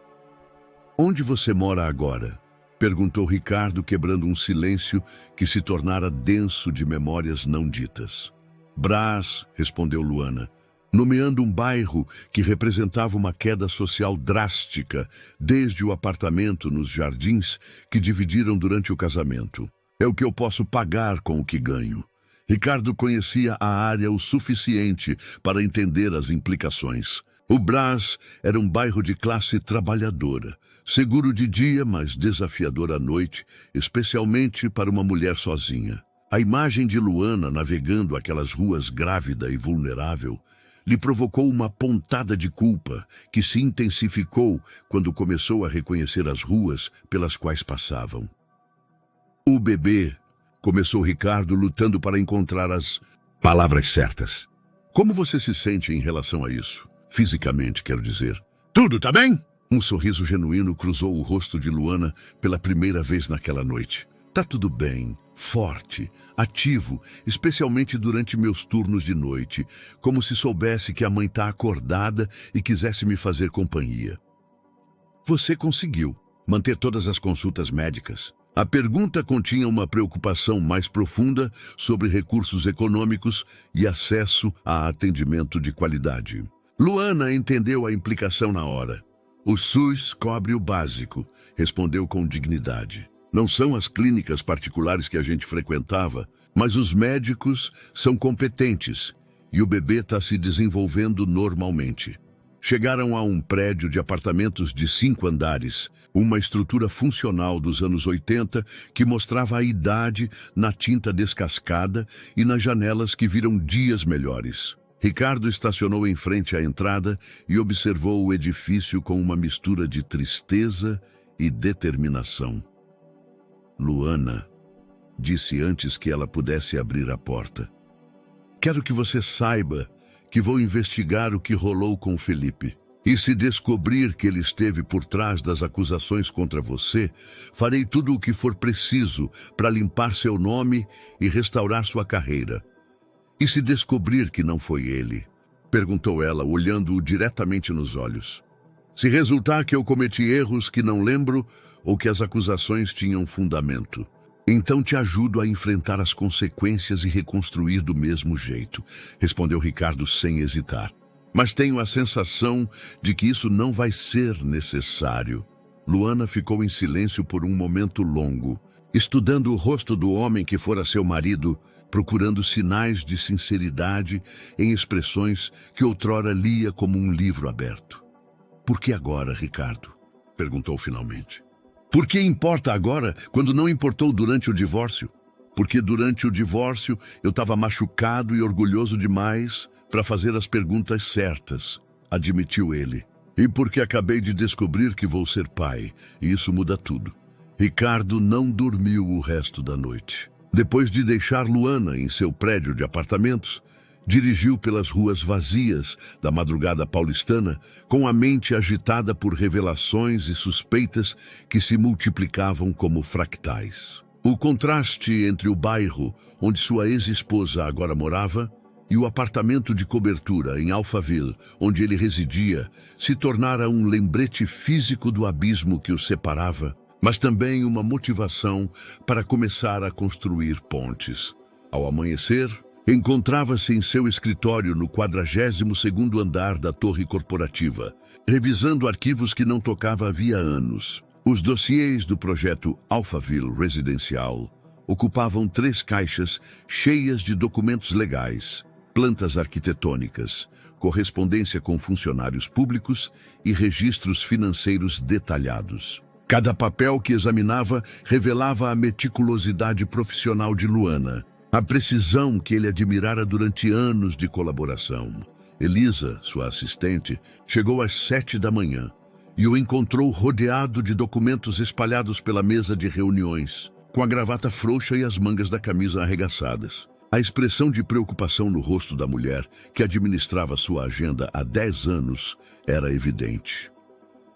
"Onde você mora agora?" perguntou Ricardo, quebrando um silêncio que se tornara denso de memórias não ditas. "Brás", respondeu Luana, nomeando um bairro que representava uma queda social drástica, desde o apartamento nos jardins que dividiram durante o casamento. "É o que eu posso pagar com o que ganho." Ricardo conhecia a área o suficiente para entender as implicações. O Brás era um bairro de classe trabalhadora, seguro de dia, mas desafiador à noite, especialmente para uma mulher sozinha. A imagem de Luana navegando aquelas ruas grávida e vulnerável lhe provocou uma pontada de culpa que se intensificou quando começou a reconhecer as ruas pelas quais passavam. "O bebê", começou Ricardo, lutando para encontrar as palavras certas. "Como você se sente em relação a isso? Fisicamente, quero dizer." "Tudo tá bem?" Um sorriso genuíno cruzou o rosto de Luana pela primeira vez naquela noite. "Tá tudo bem. Forte, ativo, especialmente durante meus turnos de noite, como se soubesse que a mãe está acordada e quisesse me fazer companhia." "Você conseguiu manter todas as consultas médicas?" A pergunta continha uma preocupação mais profunda sobre recursos econômicos e acesso a atendimento de qualidade. Luana entendeu a implicação na hora. "O SUS cobre o básico", respondeu com dignidade. "Não são as clínicas particulares que a gente frequentava, mas os médicos são competentes e o bebê está se desenvolvendo normalmente." Chegaram a um prédio de apartamentos de 5 andares, uma estrutura funcional dos anos 80 que mostrava a idade na tinta descascada e nas janelas que viram dias melhores. Ricardo estacionou em frente à entrada e observou o edifício com uma mistura de tristeza e determinação. "Luana", disse antes que ela pudesse abrir a porta, "quero que você saiba que vou investigar o que rolou com Felipe. E se descobrir que ele esteve por trás das acusações contra você, farei tudo o que for preciso para limpar seu nome e restaurar sua carreira." "E se descobrir que não foi ele?" perguntou ela, olhando-o diretamente nos olhos. "Se resultar que eu cometi erros que não lembro ou que as acusações tinham fundamento, então te ajudo a enfrentar as consequências e reconstruir do mesmo jeito", respondeu Ricardo sem hesitar. "Mas tenho a sensação de que isso não vai ser necessário." Luana ficou em silêncio por um momento longo, estudando o rosto do homem que fora seu marido, procurando sinais de sinceridade em expressões que outrora lia como um livro aberto. "Por que agora, Ricardo?" perguntou finalmente. "Por que importa agora quando não importou durante o divórcio?" "Porque durante o divórcio eu estava machucado e orgulhoso demais para fazer as perguntas certas", admitiu ele. "E porque acabei de descobrir que vou ser pai, e isso muda tudo." Ricardo não dormiu o resto da noite. Depois de deixar Luana em seu prédio de apartamentos, dirigiu pelas ruas vazias da madrugada paulistana com a mente agitada por revelações e suspeitas que se multiplicavam como fractais. O contraste entre o bairro onde sua ex-esposa agora morava e o apartamento de cobertura em Alphaville, onde ele residia, se tornara um lembrete físico do abismo que os separava, mas também uma motivação para começar a construir pontes. Ao amanhecer, encontrava-se em seu escritório no 42º andar da torre corporativa, revisando arquivos que não tocava havia anos. Os dossiês do projeto Alphaville Residencial ocupavam 3 caixas cheias de documentos legais, plantas arquitetônicas, correspondência com funcionários públicos e registros financeiros detalhados. Cada papel que examinava revelava a meticulosidade profissional de Luana, a precisão que ele admirara durante anos de colaboração. Elisa, sua assistente, chegou às 7 da manhã e o encontrou rodeado de documentos espalhados pela mesa de reuniões, com a gravata frouxa e as mangas da camisa arregaçadas. A expressão de preocupação no rosto da mulher, que administrava sua agenda há 10 anos, era evidente.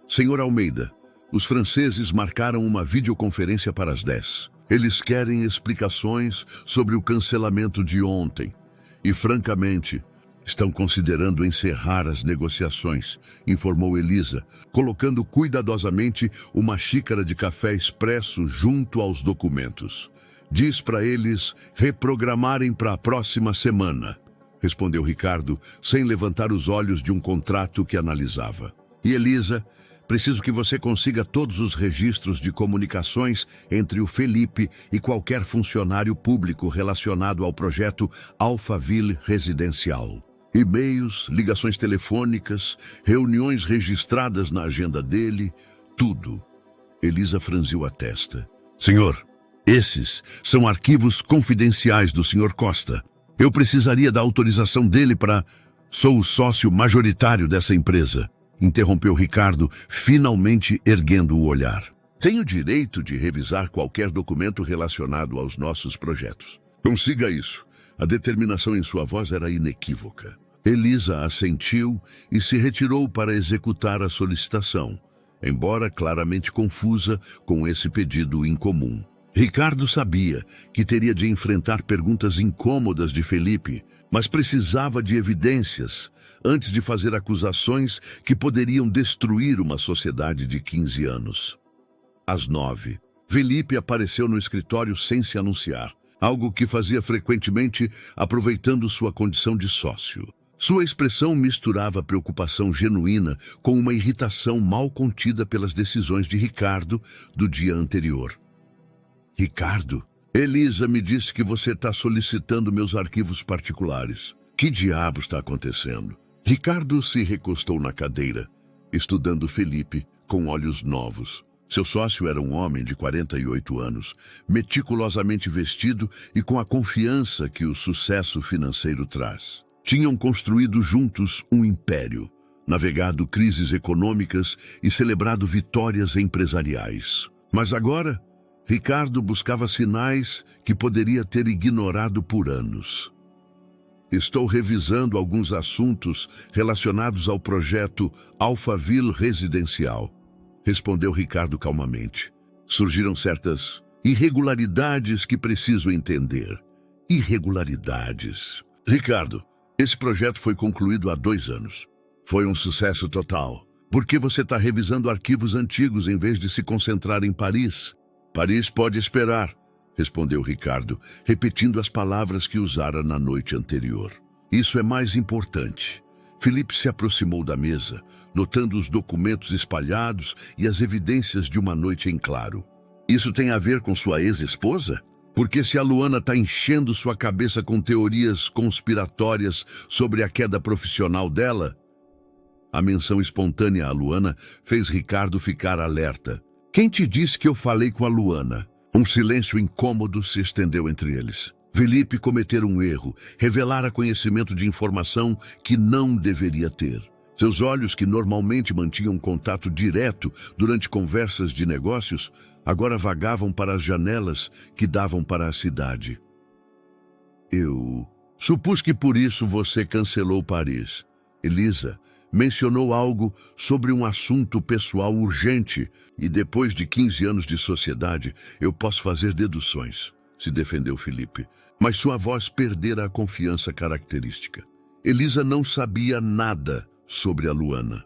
Senhor Almeida, os franceses marcaram uma videoconferência para as 10. Eles querem explicações sobre o cancelamento de ontem e, francamente, estão considerando encerrar as negociações, informou Elisa, colocando cuidadosamente uma xícara de café expresso junto aos documentos. Diz para eles reprogramarem para a próxima semana, respondeu Ricardo, sem levantar os olhos de um contrato que analisava. E Elisa, preciso que você consiga todos os registros de comunicações entre o Felipe e qualquer funcionário público relacionado ao projeto Alphaville Residencial. E-mails, ligações telefônicas, reuniões registradas na agenda dele, tudo. Elisa franziu a testa. Senhor, esses são arquivos confidenciais do Sr. Costa. Eu precisaria da autorização dele para... Sou o sócio majoritário dessa empresa, interrompeu Ricardo, finalmente erguendo o olhar. Tenho direito de revisar qualquer documento relacionado aos nossos projetos. Consiga isso. A determinação em sua voz era inequívoca. Elisa assentiu e se retirou para executar a solicitação, embora claramente confusa com esse pedido incomum. Ricardo sabia que teria de enfrentar perguntas incômodas de Felipe, mas precisava de evidências antes de fazer acusações que poderiam destruir uma sociedade de 15 anos. Às 9, Felipe apareceu no escritório sem se anunciar, algo que fazia frequentemente aproveitando sua condição de sócio. Sua expressão misturava preocupação genuína com uma irritação mal contida pelas decisões de Ricardo do dia anterior. Ricardo, Elisa me disse que você está solicitando meus arquivos particulares. Que diabo está acontecendo? Ricardo se recostou na cadeira, estudando Felipe com olhos novos. Seu sócio era um homem de 48 anos, meticulosamente vestido e com a confiança que o sucesso financeiro traz. Tinham construído juntos um império, navegado crises econômicas e celebrado vitórias empresariais. Mas agora, Ricardo buscava sinais que poderia ter ignorado por anos. Estou revisando alguns assuntos relacionados ao projeto Alphaville Residencial, respondeu Ricardo calmamente. Surgiram certas irregularidades que preciso entender. Irregularidades. Ricardo, esse projeto foi concluído há 2 anos. Foi um sucesso total. Por que você está revisando arquivos antigos em vez de se concentrar em Paris? Paris pode esperar, respondeu Ricardo, repetindo as palavras que usara na noite anterior. Isso é mais importante. Felipe se aproximou da mesa, notando os documentos espalhados e as evidências de uma noite em claro. Isso tem a ver com sua ex-esposa? Porque se a Luana está enchendo sua cabeça com teorias conspiratórias sobre a queda profissional dela... A menção espontânea à Luana fez Ricardo ficar alerta. Quem te disse que eu falei com a Luana? Um silêncio incômodo se estendeu entre eles. Felipe cometera um erro, revelara conhecimento de informação que não deveria ter. Seus olhos, que normalmente mantinham contato direto durante conversas de negócios, agora vagavam para as janelas que davam para a cidade. Eu supus que por isso você cancelou Paris. Elisa mencionou algo sobre um assunto pessoal urgente e depois de 15 anos de sociedade eu posso fazer deduções, se defendeu Felipe, mas sua voz perdera a confiança característica. Elisa não sabia nada sobre a Luana,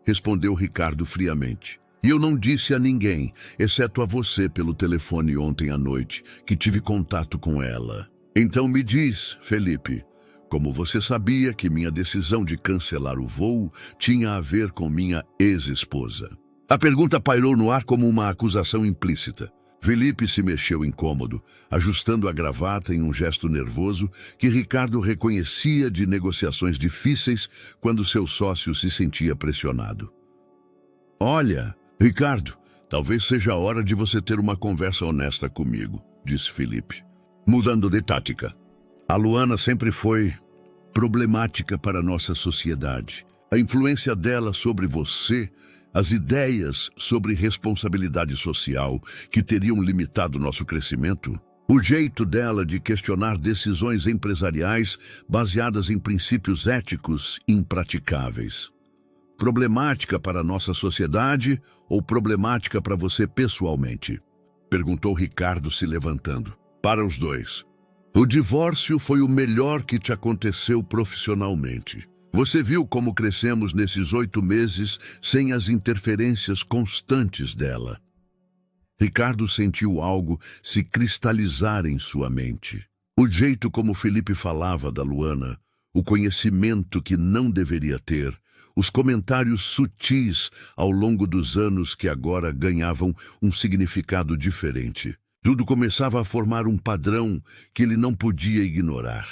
respondeu Ricardo friamente. E eu não disse a ninguém, exceto a você pelo telefone ontem à noite, que tive contato com ela. Então me diz, Felipe, como você sabia que minha decisão de cancelar o voo tinha a ver com minha ex-esposa? A pergunta pairou no ar como uma acusação implícita. Felipe se mexeu incômodo, ajustando a gravata em um gesto nervoso que Ricardo reconhecia de negociações difíceis quando seu sócio se sentia pressionado. Olha, Ricardo, Talvez seja a hora de você ter uma conversa honesta comigo, disse Felipe. Mudando de tática. A Luana sempre foi problemática para a nossa sociedade. A influência dela sobre você, as ideias sobre responsabilidade social que teriam limitado nosso crescimento, o jeito dela de questionar decisões empresariais baseadas em princípios éticos impraticáveis. Problemática para a nossa sociedade ou problemática para você pessoalmente? Perguntou Ricardo, se levantando. Para os dois. O divórcio foi o melhor que te aconteceu profissionalmente. Você viu como crescemos nesses 8 meses sem as interferências constantes dela. Ricardo sentiu algo se cristalizar em sua mente. O jeito como Felipe falava da Luana, o conhecimento que não deveria ter, os comentários sutis ao longo dos anos que agora ganhavam um significado diferente. Tudo começava a formar um padrão que ele não podia ignorar.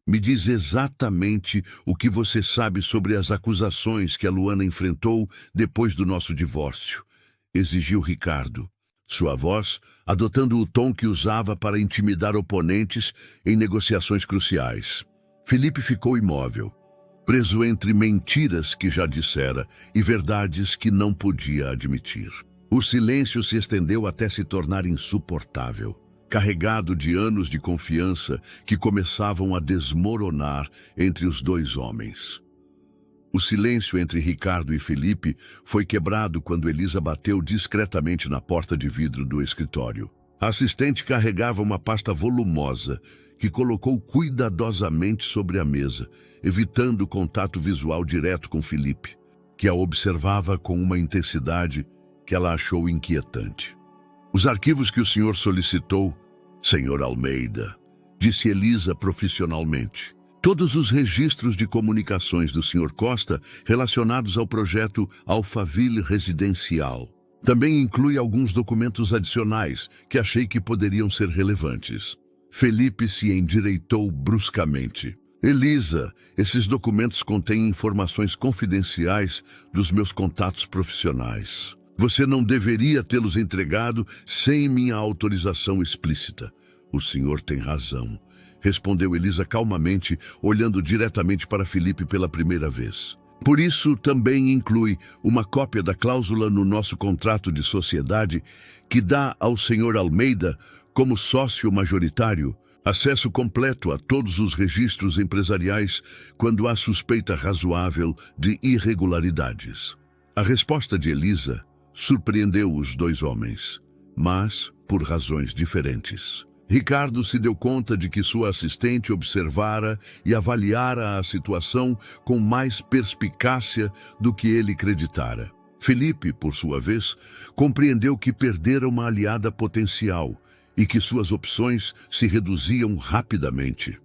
Me diz exatamente o que você sabe sobre as acusações que a Luana enfrentou depois do nosso divórcio, exigiu Ricardo, sua voz adotando o tom que usava para intimidar oponentes em negociações cruciais. Felipe ficou imóvel, preso entre mentiras que já dissera e verdades que não podia admitir. O silêncio se estendeu até se tornar insuportável, carregado de anos de confiança que começavam a desmoronar entre os dois homens. O silêncio entre Ricardo e Felipe foi quebrado quando Elisa bateu discretamente na porta de vidro do escritório. A assistente carregava uma pasta volumosa que colocou cuidadosamente sobre a mesa, evitando contato visual direto com Felipe, que a observava com uma intensidade que ela achou inquietante. Os arquivos que o senhor solicitou, senhor Almeida, disse Elisa profissionalmente. Todos os registros de comunicações do senhor Costa relacionados ao projeto Alphaville Residencial. Também inclui alguns documentos adicionais que achei que poderiam ser relevantes. Felipe se endireitou bruscamente. Elisa, esses documentos contêm informações confidenciais dos meus contatos profissionais. Você não deveria tê-los entregado sem minha autorização explícita. O senhor tem razão, respondeu Elisa calmamente, olhando diretamente para Felipe pela primeira vez. Por isso, também inclui uma cópia da cláusula no nosso contrato de sociedade que dá ao senhor Almeida, como sócio majoritário, acesso completo a todos os registros empresariais quando há suspeita razoável de irregularidades. A resposta de Elisa surpreendeu os dois homens, mas por razões diferentes. Ricardo se deu conta de que sua assistente observara e avaliara a situação com mais perspicácia do que ele acreditara. Felipe, por sua vez, compreendeu que perdera uma aliada potencial e que suas opções se reduziam rapidamente.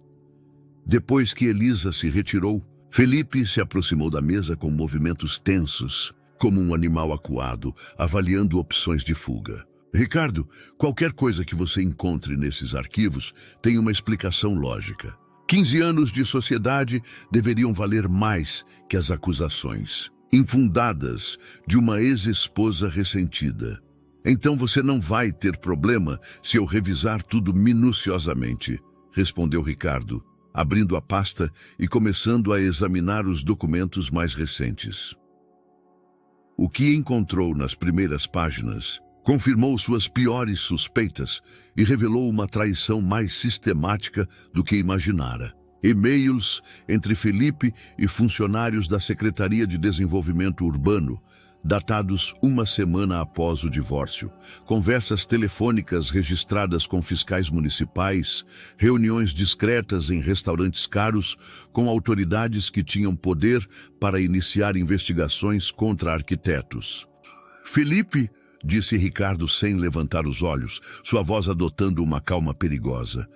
Depois que Elisa se retirou, Felipe se aproximou da mesa com movimentos tensos, como um animal acuado, avaliando opções de fuga. Ricardo, qualquer coisa que você encontre nesses arquivos tem uma explicação lógica. 15 anos de sociedade deveriam valer mais que as acusações infundadas de uma ex-esposa ressentida. Então você não vai ter problema se eu revisar tudo minuciosamente, respondeu Ricardo, abrindo a pasta e começando a examinar os documentos mais recentes. O que encontrou nas primeiras páginas confirmou suas piores suspeitas e revelou uma traição mais sistemática do que imaginara. E-mails entre Felipe e funcionários da Secretaria de Desenvolvimento Urbano, datados uma semana após o divórcio, conversas telefônicas registradas com fiscais municipais, reuniões discretas em restaurantes caros com autoridades que tinham poder para iniciar investigações contra arquitetos. Felipe, disse Ricardo sem levantar os olhos, sua voz adotando uma calma perigosa.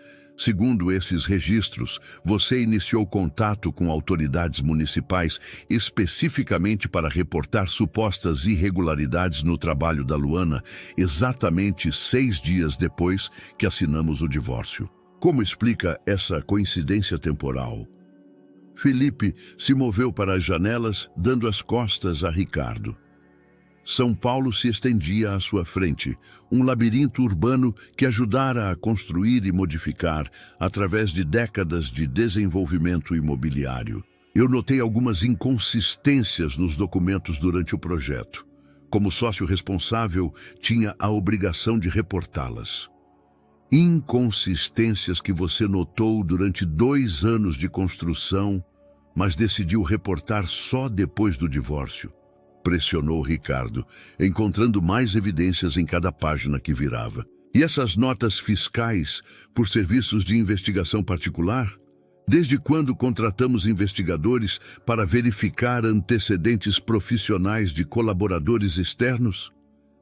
Segundo esses registros, você iniciou contato com autoridades municipais especificamente para reportar supostas irregularidades no trabalho da Luana, exatamente 6 dias depois que assinamos o divórcio. Como explica essa coincidência temporal? Felipe se moveu para as janelas, dando as costas a Ricardo. São Paulo se estendia à sua frente, um labirinto urbano que ajudara a construir e modificar através de décadas de desenvolvimento imobiliário. Eu notei algumas inconsistências nos documentos durante o projeto. Como sócio responsável, tinha a obrigação de reportá-las. Inconsistências que você notou durante 2 anos de construção, mas decidiu reportar só depois do divórcio. Pressionou Ricardo, encontrando mais evidências em cada página que virava. E essas notas fiscais por serviços de investigação particular? Desde quando contratamos investigadores para verificar antecedentes profissionais de colaboradores externos?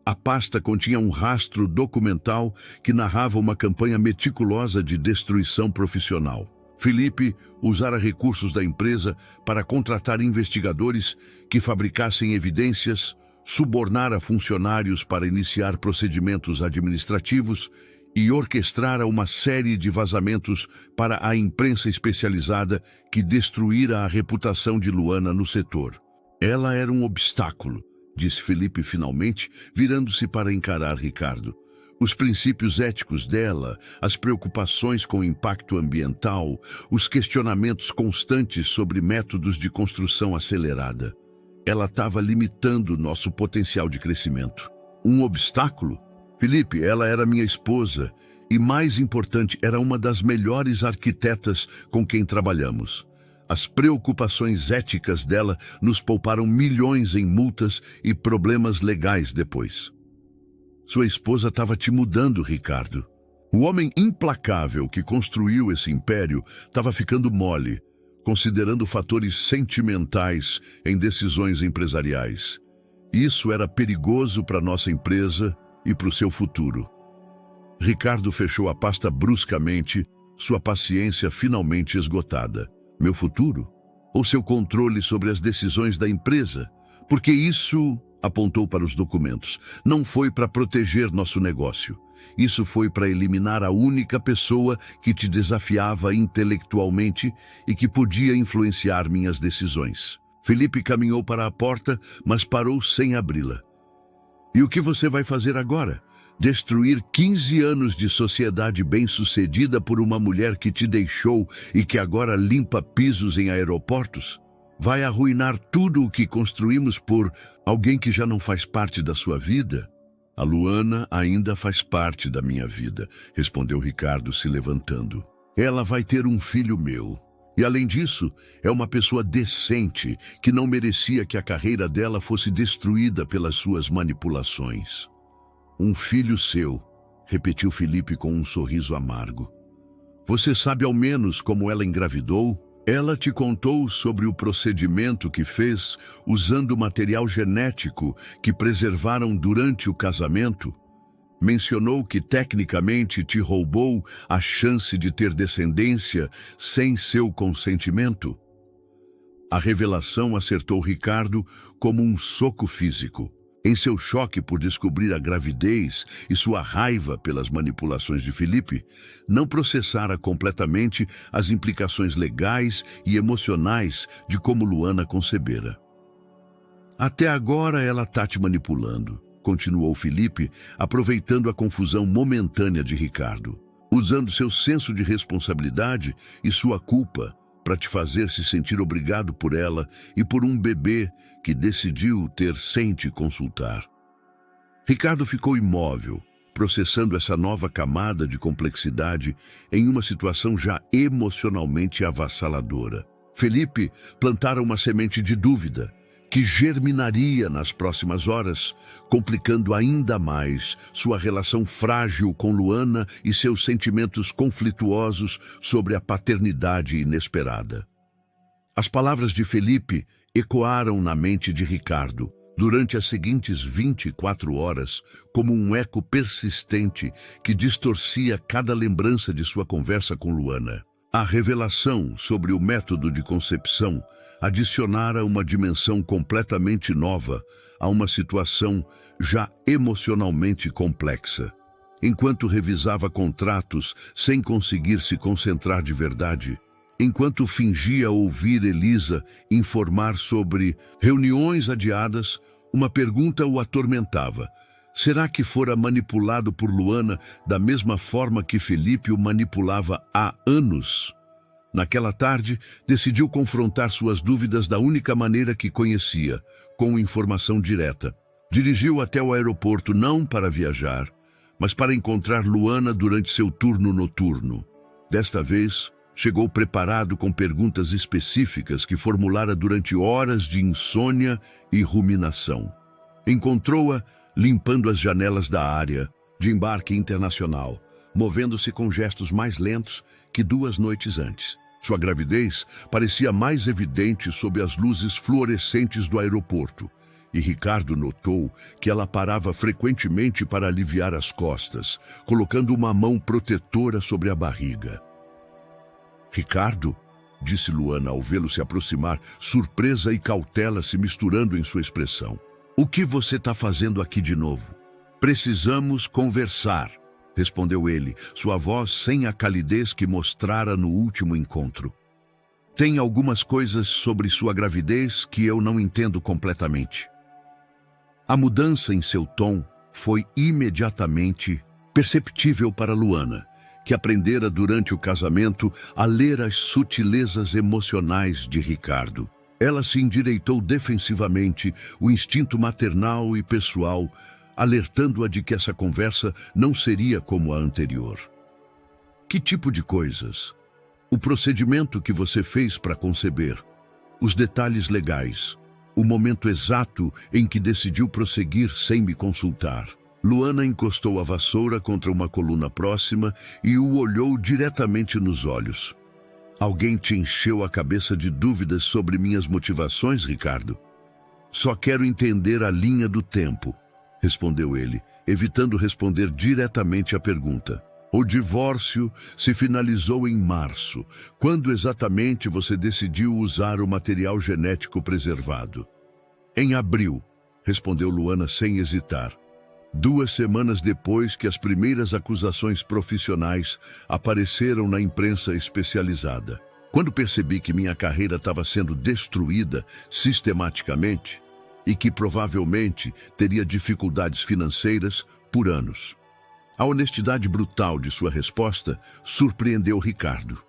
A pasta continha um rastro documental que narrava uma campanha meticulosa de destruição profissional. Felipe usara recursos da empresa para contratar investigadores que fabricassem evidências, subornara funcionários para iniciar procedimentos administrativos e orquestrara uma série de vazamentos para a imprensa especializada que destruíra a reputação de Luana no setor. Ela era um obstáculo, disse Felipe finalmente, virando-se para encarar Ricardo. Os princípios éticos dela, as preocupações com o impacto ambiental, os questionamentos constantes sobre métodos de construção acelerada. Ela estava limitando nosso potencial de crescimento. Um obstáculo? Felipe, ela era minha esposa e, mais importante, era uma das melhores arquitetas com quem trabalhamos. As preocupações éticas dela nos pouparam milhões em multas e problemas legais depois. Sua esposa estava te mudando, Ricardo. O homem implacável que construiu esse império estava ficando mole, considerando fatores sentimentais em decisões empresariais. Isso era perigoso para nossa empresa e para o seu futuro. Ricardo fechou a pasta bruscamente, sua paciência finalmente esgotada. Meu futuro? Ou seu controle sobre as decisões da empresa? Porque isso, apontou para os documentos, não foi para proteger nosso negócio. Isso foi para eliminar a única pessoa que te desafiava intelectualmente e que podia influenciar minhas decisões. Felipe caminhou para a porta, mas parou sem abri-la. E o que você vai fazer agora? Destruir 15 anos de sociedade bem-sucedida por uma mulher que te deixou e que agora limpa pisos em aeroportos? Vai arruinar tudo o que construímos por alguém que já não faz parte da sua vida? A Luana ainda faz parte da minha vida, respondeu Ricardo se levantando. Ela vai ter um filho meu. E além disso, é uma pessoa decente que não merecia que a carreira dela fosse destruída pelas suas manipulações. Um filho seu, repetiu Felipe com um sorriso amargo. Você sabe ao menos como ela engravidou? Ela te contou sobre o procedimento que fez usando material genético que preservaram durante o casamento? Mencionou que tecnicamente te roubou a chance de ter descendência sem seu consentimento? A revelação acertou Ricardo como um soco físico. Em seu choque por descobrir a gravidez e sua raiva pelas manipulações de Felipe, não processara completamente as implicações legais e emocionais de como Luana concebera. Até agora ela está te manipulando, continuou Felipe, aproveitando a confusão momentânea de Ricardo, usando seu senso de responsabilidade e sua culpa para te fazer se sentir obrigado por ela e por um bebê que decidiu ter sem te consultar. Ricardo ficou imóvel, processando essa nova camada de complexidade em uma situação já emocionalmente avassaladora. Felipe plantara uma semente de dúvida, que germinaria nas próximas horas, complicando ainda mais sua relação frágil com Luana e seus sentimentos conflituosos sobre a paternidade inesperada. As palavras de Felipe ecoaram na mente de Ricardo durante as seguintes 24 horas como um eco persistente que distorcia cada lembrança de sua conversa com Luana. A revelação sobre o método de concepção adicionara uma dimensão completamente nova a uma situação já emocionalmente complexa. Enquanto revisava contratos sem conseguir se concentrar de verdade, enquanto fingia ouvir Elisa informar sobre reuniões adiadas, Uma pergunta o atormentava. Será que fora manipulado por Luana da mesma forma que Felipe o manipulava há anos? Naquela tarde, decidiu confrontar suas dúvidas da única maneira que conhecia, com informação direta. Dirigiu até o aeroporto não para viajar, mas para encontrar Luana durante seu turno noturno. Desta vez, chegou preparado com perguntas específicas que formulara durante horas de insônia e ruminação. Encontrou-a limpando as janelas da área de embarque internacional, movendo-se com gestos mais lentos que 2 noites antes. Sua gravidez parecia mais evidente sob as luzes fluorescentes do aeroporto, e Ricardo notou que ela parava frequentemente para aliviar as costas, colocando uma mão protetora sobre a barriga. "Ricardo?", disse Luana ao vê-lo se aproximar, surpresa e cautela se misturando em sua expressão. "O que você está fazendo aqui de novo?" "Precisamos conversar", respondeu ele, sua voz sem a calidez que mostrara no último encontro. "Tem algumas coisas sobre sua gravidez que eu não entendo completamente." A mudança em seu tom foi imediatamente perceptível para Luana, que aprendera durante o casamento a ler as sutilezas emocionais de Ricardo. Ela se endireitou defensivamente, o instinto maternal e pessoal, alertando-a de que essa conversa não seria como a anterior. "Que tipo de coisas? O procedimento que você fez para conceber, os detalhes legais, o momento exato em que decidiu prosseguir sem me consultar." Luana encostou a vassoura contra uma coluna próxima e o olhou diretamente nos olhos. "Alguém te encheu a cabeça de dúvidas sobre minhas motivações, Ricardo?" "Só quero entender a linha do tempo", respondeu ele, evitando responder diretamente à pergunta. "O divórcio se finalizou em março. Quando exatamente você decidiu usar o material genético preservado?" "Em abril", respondeu Luana sem hesitar. 2 semanas depois que as primeiras acusações profissionais apareceram na imprensa especializada. Quando percebi que minha carreira estava sendo destruída sistematicamente e que provavelmente teria dificuldades financeiras por anos. A honestidade brutal de sua resposta surpreendeu Ricardo.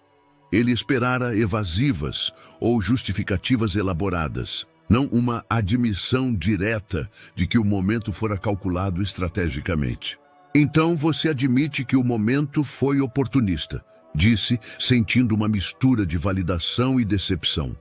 Ele esperara evasivas ou justificativas elaboradas, não uma admissão direta de que o momento fora calculado estrategicamente. "Então você admite que o momento foi oportunista", disse, sentindo uma mistura de validação e decepção.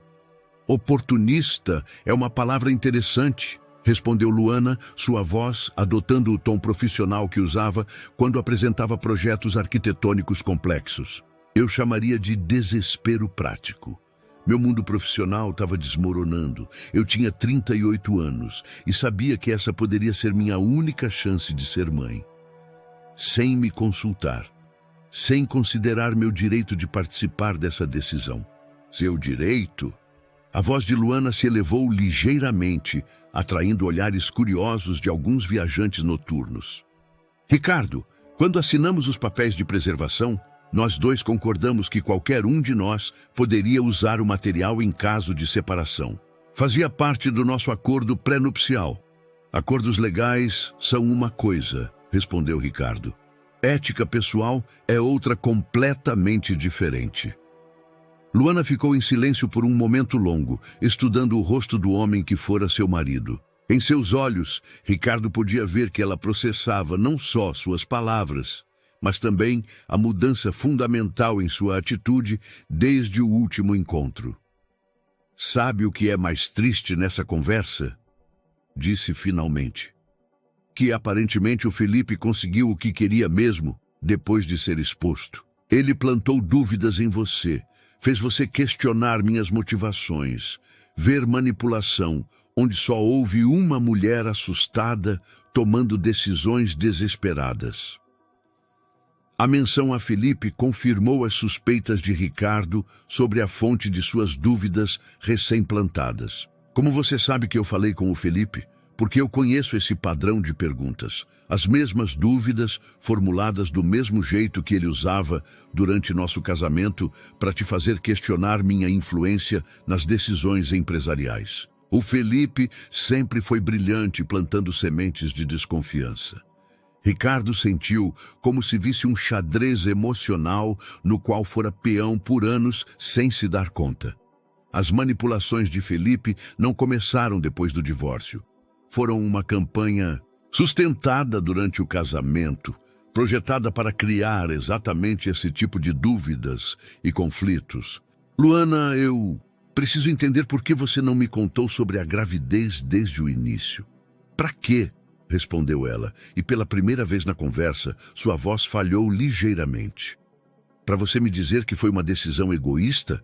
"Oportunista é uma palavra interessante", respondeu Luana, sua voz adotando o tom profissional que usava quando apresentava projetos arquitetônicos complexos. "Eu chamaria de desespero prático. Meu mundo profissional estava desmoronando. Eu tinha 38 anos e sabia que essa poderia ser minha única chance de ser mãe. Sem me consultar, sem considerar meu direito de participar dessa decisão." "Seu direito?" A voz de Luana se elevou ligeiramente, atraindo olhares curiosos de alguns viajantes noturnos. "Ricardo, quando assinamos os papéis de preservação, nós 2 concordamos que qualquer um de nós poderia usar o material em caso de separação. Fazia parte do nosso acordo pré-nupcial. Acordos legais são uma coisa", respondeu Ricardo. "Ética pessoal é outra completamente diferente." Luana ficou em silêncio por um momento longo, estudando o rosto do homem que fora seu marido. Em seus olhos, Ricardo podia ver que ela processava não só suas palavras, mas também a mudança fundamental em sua atitude desde o último encontro. "Sabe o que é mais triste nessa conversa?", disse finalmente. "Que aparentemente o Felipe conseguiu o que queria mesmo depois de ser exposto. Ele plantou dúvidas em você, fez você questionar minhas motivações, ver manipulação, onde só houve uma mulher assustada tomando decisões desesperadas." A menção a Felipe confirmou as suspeitas de Ricardo sobre a fonte de suas dúvidas recém-plantadas. "Como você sabe que eu falei com o Felipe?" "Porque eu conheço esse padrão de perguntas, as mesmas dúvidas formuladas do mesmo jeito que ele usava durante nosso casamento para te fazer questionar minha influência nas decisões empresariais." O Felipe sempre foi brilhante, plantando sementes de desconfiança. Ricardo sentiu como se visse um xadrez emocional no qual fora peão por anos sem se dar conta. As manipulações de Felipe não começaram depois do divórcio. Foram uma campanha sustentada durante o casamento, projetada para criar exatamente esse tipo de dúvidas e conflitos. Luana, eu preciso entender por que você não me contou sobre a gravidez desde o início. Para quê? Respondeu ela, e pela primeira vez na conversa, sua voz falhou ligeiramente. Para você me dizer que foi uma decisão egoísta?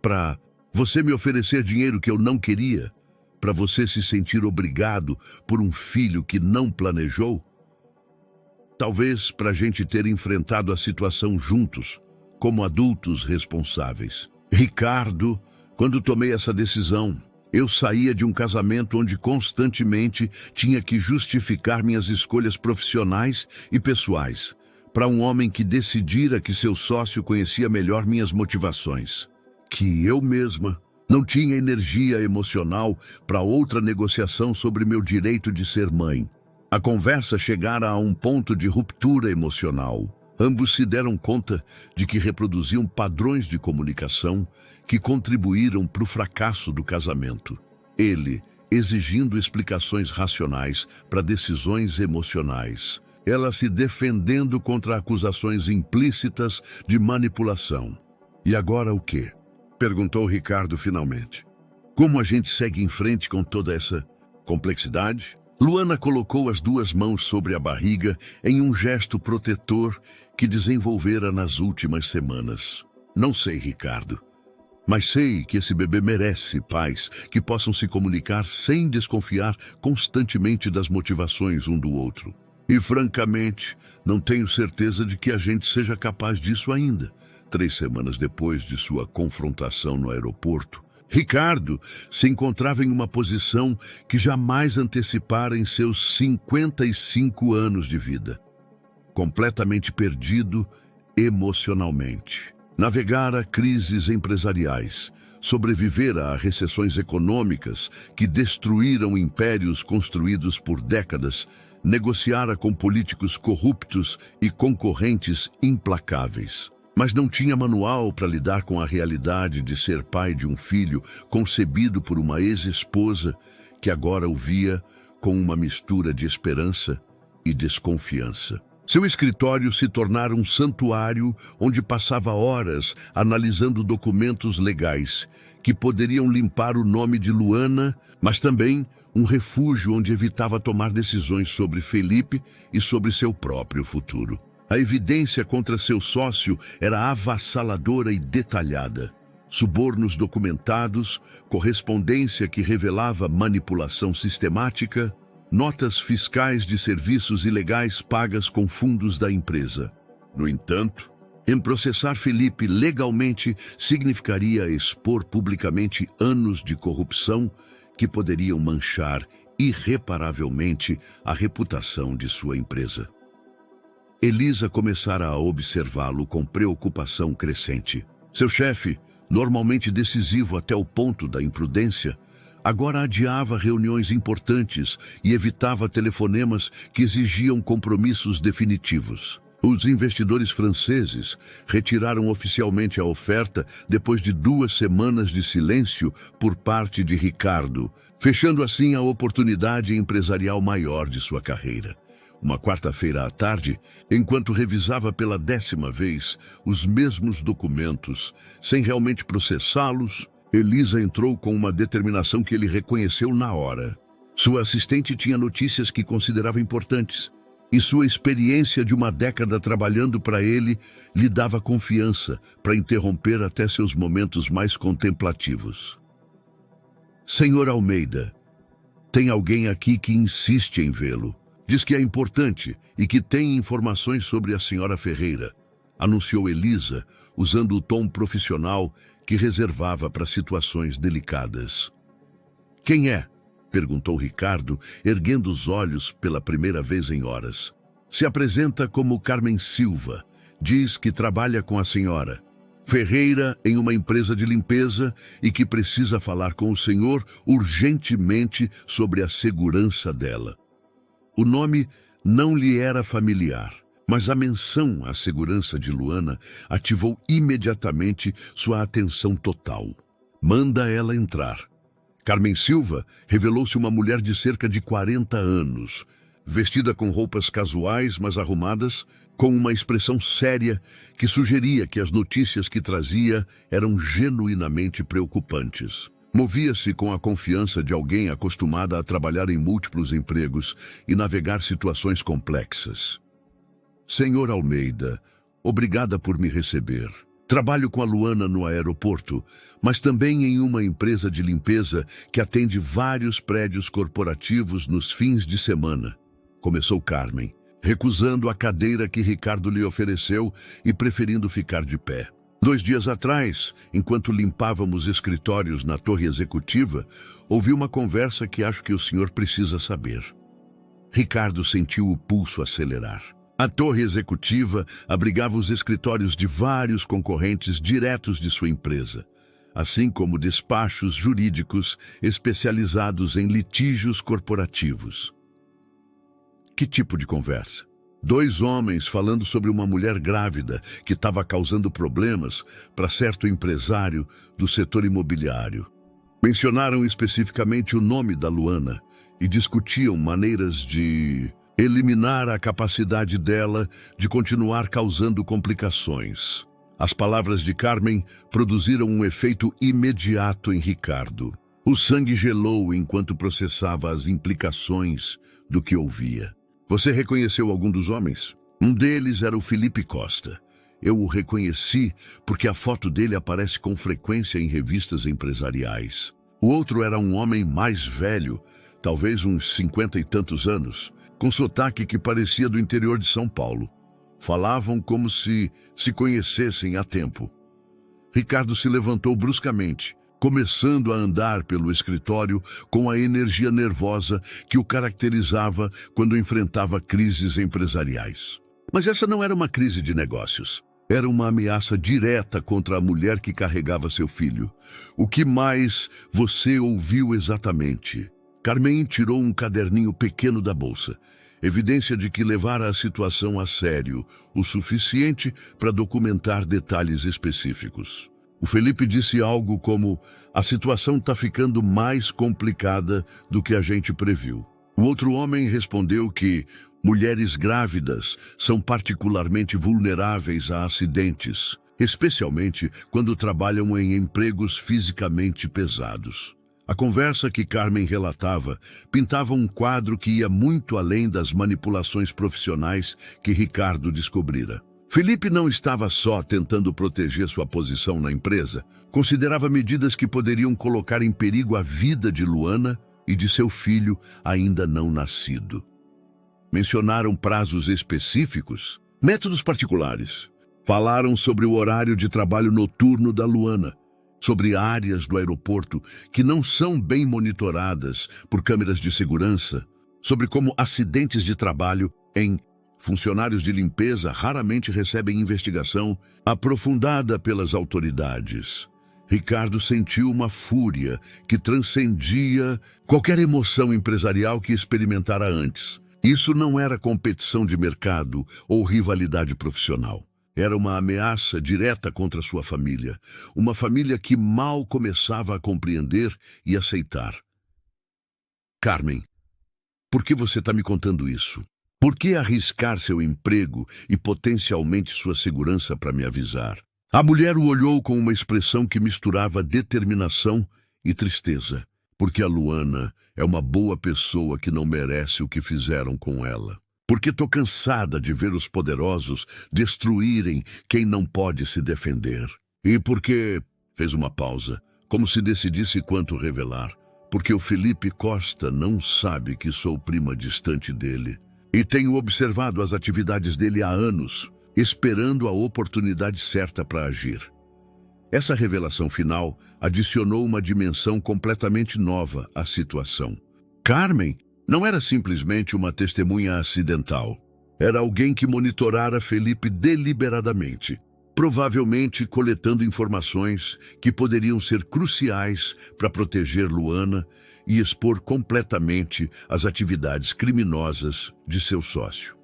Para você me oferecer dinheiro que eu não queria? Para você se sentir obrigado por um filho que não planejou? Talvez para a gente ter enfrentado a situação juntos, como adultos responsáveis. Ricardo, quando tomei essa decisão, eu saía de um casamento onde constantemente tinha que justificar minhas escolhas profissionais e pessoais, para um homem que decidira que seu sócio conhecia melhor minhas motivações, que eu mesma não tinha energia emocional para outra negociação sobre meu direito de ser mãe. A conversa chegara a um ponto de ruptura emocional. Ambos se deram conta de que reproduziam padrões de comunicação que contribuíram para o fracasso do casamento. Ele, exigindo explicações racionais para decisões emocionais. Ela se defendendo contra acusações implícitas de manipulação. E agora o quê? Perguntou Ricardo finalmente. Como a gente segue em frente com toda essa complexidade? Luana colocou as duas mãos sobre a barriga em um gesto protetor que desenvolvera nas últimas semanas. Não sei, Ricardo, mas sei que esse bebê merece pais que possam se comunicar sem desconfiar constantemente das motivações um do outro. E, francamente, não tenho certeza de que a gente seja capaz disso ainda. 3 semanas depois de sua confrontação no aeroporto, Ricardo se encontrava em uma posição que jamais antecipara em seus 55 anos de vida. Completamente perdido emocionalmente. Navegara crises empresariais, sobrevivera a recessões econômicas que destruíram impérios construídos por décadas, negociara com políticos corruptos e concorrentes implacáveis. Mas não tinha manual para lidar com a realidade de ser pai de um filho concebido por uma ex-esposa que agora o via com uma mistura de esperança e desconfiança. Seu escritório se tornara um santuário onde passava horas analisando documentos legais que poderiam limpar o nome de Luana, mas também um refúgio onde evitava tomar decisões sobre Felipe e sobre seu próprio futuro. A evidência contra seu sócio era avassaladora e detalhada. Subornos documentados, correspondência que revelava manipulação sistemática, notas fiscais de serviços ilegais pagas com fundos da empresa. No entanto, processar Felipe legalmente significaria expor publicamente anos de corrupção que poderiam manchar irreparavelmente a reputação de sua empresa. Elisa começara a observá-lo com preocupação crescente. Seu chefe, normalmente decisivo até o ponto da imprudência, agora adiava reuniões importantes e evitava telefonemas que exigiam compromissos definitivos. Os investidores franceses retiraram oficialmente a oferta depois de 2 semanas de silêncio por parte de Ricardo, fechando assim a oportunidade empresarial maior de sua carreira. Uma quarta-feira à tarde, enquanto revisava pela 10ª vez os mesmos documentos, sem realmente processá-los, Elisa entrou com uma determinação que ele reconheceu na hora. Sua assistente tinha notícias que considerava importantes, e sua experiência de uma década trabalhando para ele lhe dava confiança para interromper até seus momentos mais contemplativos. Senhor Almeida, tem alguém aqui que insiste em vê-lo. Diz que é importante e que tem informações sobre a senhora Ferreira, anunciou Elisa, usando o tom profissional que reservava para situações delicadas. Quem é? Perguntou Ricardo, erguendo os olhos pela primeira vez em horas. Se apresenta como Carmen Silva. Diz que trabalha com a senhora. ferreira em uma empresa de limpeza e que precisa falar com o senhor urgentemente sobre a segurança dela. O nome não lhe era familiar, mas a menção à segurança de Luana ativou imediatamente sua atenção total. Manda ela entrar. Carmen Silva revelou-se uma mulher de cerca de 40 anos, vestida com roupas casuais, mas arrumadas, com uma expressão séria que sugeria que as notícias que trazia eram genuinamente preocupantes. Movia-se com a confiança de alguém acostumada a trabalhar em múltiplos empregos e navegar situações complexas. Senhor Almeida, obrigada por me receber. Trabalho com a Luana no aeroporto, mas também em uma empresa de limpeza que atende vários prédios corporativos nos fins de semana. Começou Carmen, recusando a cadeira que Ricardo lhe ofereceu e preferindo ficar de pé. 2 dias atrás, enquanto limpávamos escritórios na torre executiva, ouvi uma conversa que acho que o senhor precisa saber. Ricardo sentiu o pulso acelerar. A torre executiva abrigava os escritórios de vários concorrentes diretos de sua empresa, assim como despachos jurídicos especializados em litígios corporativos. Que tipo de conversa? 2 homens falando sobre uma mulher grávida que estava causando problemas para certo empresário do setor imobiliário. Mencionaram especificamente o nome da Luana e discutiam maneiras de eliminar a capacidade dela de continuar causando complicações. As palavras de Carmen produziram um efeito imediato em Ricardo. O sangue gelou enquanto processava as implicações do que ouvia. Você reconheceu algum dos homens? Um deles era o Felipe Costa. Eu o reconheci porque a foto dele aparece com frequência em revistas empresariais. O outro era um homem mais velho, talvez uns 50 e tantos anos, com sotaque que parecia do interior de São Paulo. Falavam como se conhecessem há tempo. Ricardo se levantou bruscamente, começando a andar pelo escritório com a energia nervosa que o caracterizava quando enfrentava crises empresariais. Mas essa não era uma crise de negócios. Era uma ameaça direta contra a mulher que carregava seu filho. O que mais você ouviu exatamente? Carmen tirou um caderninho pequeno da bolsa, evidência de que levara a situação a sério, o suficiente para documentar detalhes específicos. O Felipe disse algo como: a situação está ficando mais complicada do que a gente previu. O outro homem respondeu que mulheres grávidas são particularmente vulneráveis a acidentes, especialmente quando trabalham em empregos fisicamente pesados. A conversa que Carmen relatava pintava um quadro que ia muito além das manipulações profissionais que Ricardo descobrira. Felipe não estava só tentando proteger sua posição na empresa, considerava medidas que poderiam colocar em perigo a vida de Luana e de seu filho ainda não nascido. Mencionaram prazos específicos, métodos particulares. Falaram sobre o horário de trabalho noturno da Luana, sobre áreas do aeroporto que não são bem monitoradas por câmeras de segurança, sobre como acidentes de trabalho em funcionários de limpeza raramente recebem investigação aprofundada pelas autoridades. Ricardo sentiu uma fúria que transcendia qualquer emoção empresarial que experimentara antes. Isso não era competição de mercado ou rivalidade profissional. Era uma ameaça direta contra sua família, uma família que mal começava a compreender e aceitar. Carmen, por que você está me contando isso? Por que arriscar seu emprego e potencialmente sua segurança para me avisar? A mulher o olhou com uma expressão que misturava determinação e tristeza, porque a Luana é uma boa pessoa que não merece o que fizeram com ela. Porque estou cansada de ver os poderosos destruírem quem não pode se defender. E porque, fez uma pausa, como se decidisse quanto revelar, porque o Felipe Costa não sabe que sou prima distante dele. E tenho observado as atividades dele há anos, esperando a oportunidade certa para agir. Essa revelação final adicionou uma dimensão completamente nova à situação. Carmen não era simplesmente uma testemunha acidental. Era alguém que monitorara Felipe deliberadamente, provavelmente coletando informações que poderiam ser cruciais para proteger Luana e expor completamente as atividades criminosas de seu sócio.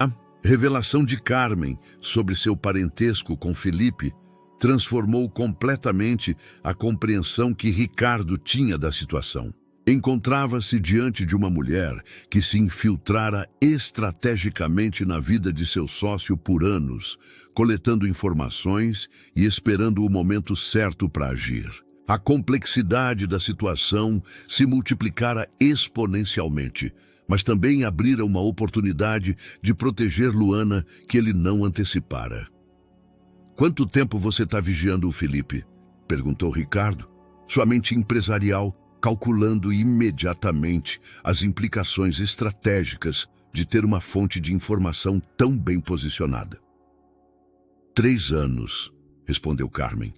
A revelação de Carmen sobre seu parentesco com Felipe transformou completamente a compreensão que Ricardo tinha da situação. Encontrava-se diante de uma mulher que se infiltrara estrategicamente na vida de seu sócio por anos, coletando informações e esperando o momento certo para agir. A complexidade da situação se multiplicara exponencialmente, mas também abrira uma oportunidade de proteger Luana que ele não antecipara. "Quanto tempo você está vigiando o Felipe?" perguntou Ricardo, sua mente empresarial calculando imediatamente as implicações estratégicas de ter uma fonte de informação tão bem posicionada. 3 anos, respondeu Carmen,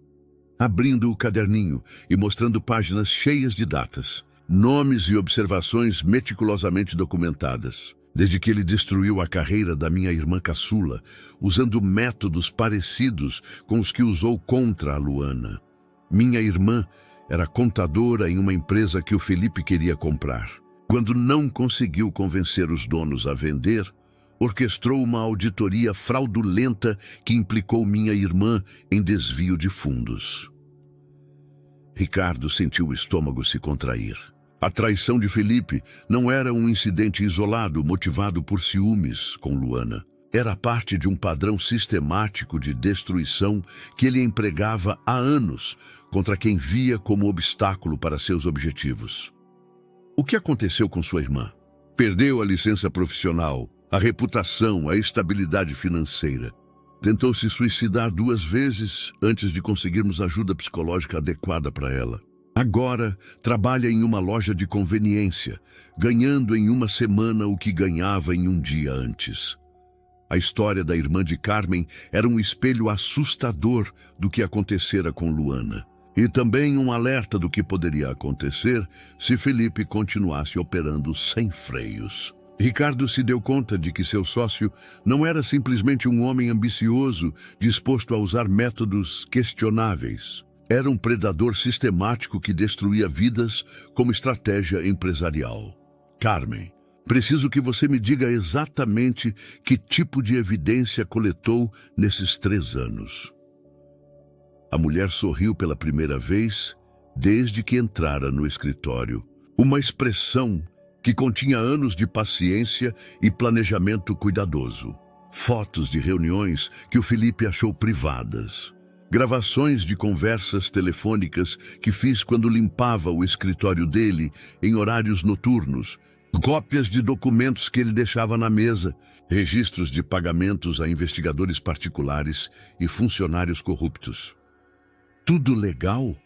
abrindo o caderninho e mostrando páginas cheias de datas, nomes e observações meticulosamente documentadas. Desde que ele destruiu a carreira da minha irmã caçula, usando métodos parecidos com os que usou contra a Luana. Minha irmã era contadora em uma empresa que o Felipe queria comprar. Quando não conseguiu convencer os donos a vender, orquestrou uma auditoria fraudulenta que implicou minha irmã em desvio de fundos. Ricardo sentiu o estômago se contrair. A traição de Felipe não era um incidente isolado motivado por ciúmes com Luana. Era parte de um padrão sistemático de destruição que ele empregava há anos contra quem via como obstáculo para seus objetivos. O que aconteceu com sua irmã? Perdeu a licença profissional, a reputação, a estabilidade financeira. Tentou se suicidar 2 vezes antes de conseguirmos ajuda psicológica adequada para ela. Agora, trabalha em uma loja de conveniência, ganhando em uma semana o que ganhava em um dia antes. A história da irmã de Carmen era um espelho assustador do que acontecera com Luana. E também um alerta do que poderia acontecer se Felipe continuasse operando sem freios. Ricardo se deu conta de que seu sócio não era simplesmente um homem ambicioso, disposto a usar métodos questionáveis. Era um predador sistemático que destruía vidas como estratégia empresarial. Carmen, preciso que você me diga exatamente que tipo de evidência coletou nesses 3 anos. A mulher sorriu pela primeira vez desde que entrara no escritório. Uma expressão que continha anos de paciência e planejamento cuidadoso. Fotos de reuniões que o Felipe achou privadas. Gravações de conversas telefônicas que fiz quando limpava o escritório dele em horários noturnos. Cópias de documentos que ele deixava na mesa. Registros de pagamentos a investigadores particulares e funcionários corruptos. Tudo legal?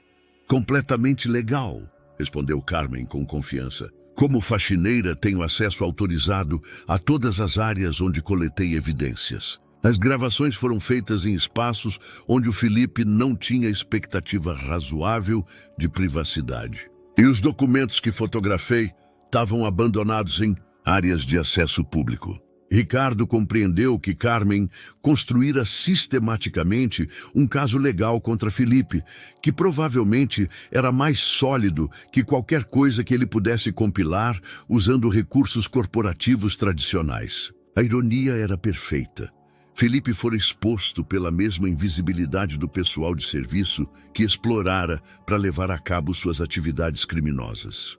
Completamente legal, respondeu Carmen com confiança. Como faxineira, tenho acesso autorizado a todas as áreas onde coletei evidências. As gravações foram feitas em espaços onde o Felipe não tinha expectativa razoável de privacidade. E os documentos que fotografei estavam abandonados em áreas de acesso público. Ricardo compreendeu que Carmen construíra sistematicamente um caso legal contra Felipe, que provavelmente era mais sólido que qualquer coisa que ele pudesse compilar usando recursos corporativos tradicionais. A ironia era perfeita. Felipe fora exposto pela mesma invisibilidade do pessoal de serviço que explorara para levar a cabo suas atividades criminosas.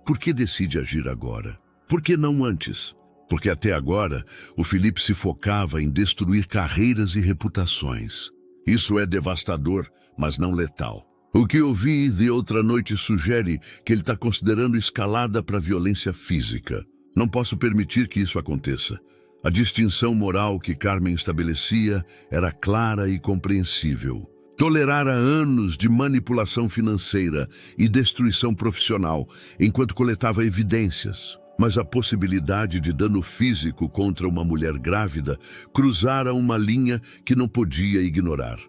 Por que decide agir agora? Por que não antes? Porque até agora o Felipe se focava em destruir carreiras e reputações. Isso é devastador, mas não letal. O que ouvi de outra noite sugere que ele está considerando escalada para violência física. Não posso permitir que isso aconteça. A distinção moral que Carmen estabelecia era clara e compreensível. Tolerara anos de manipulação financeira e destruição profissional, enquanto coletava evidências. Mas a possibilidade de dano físico contra uma mulher grávida cruzara uma linha que não podia ignorar.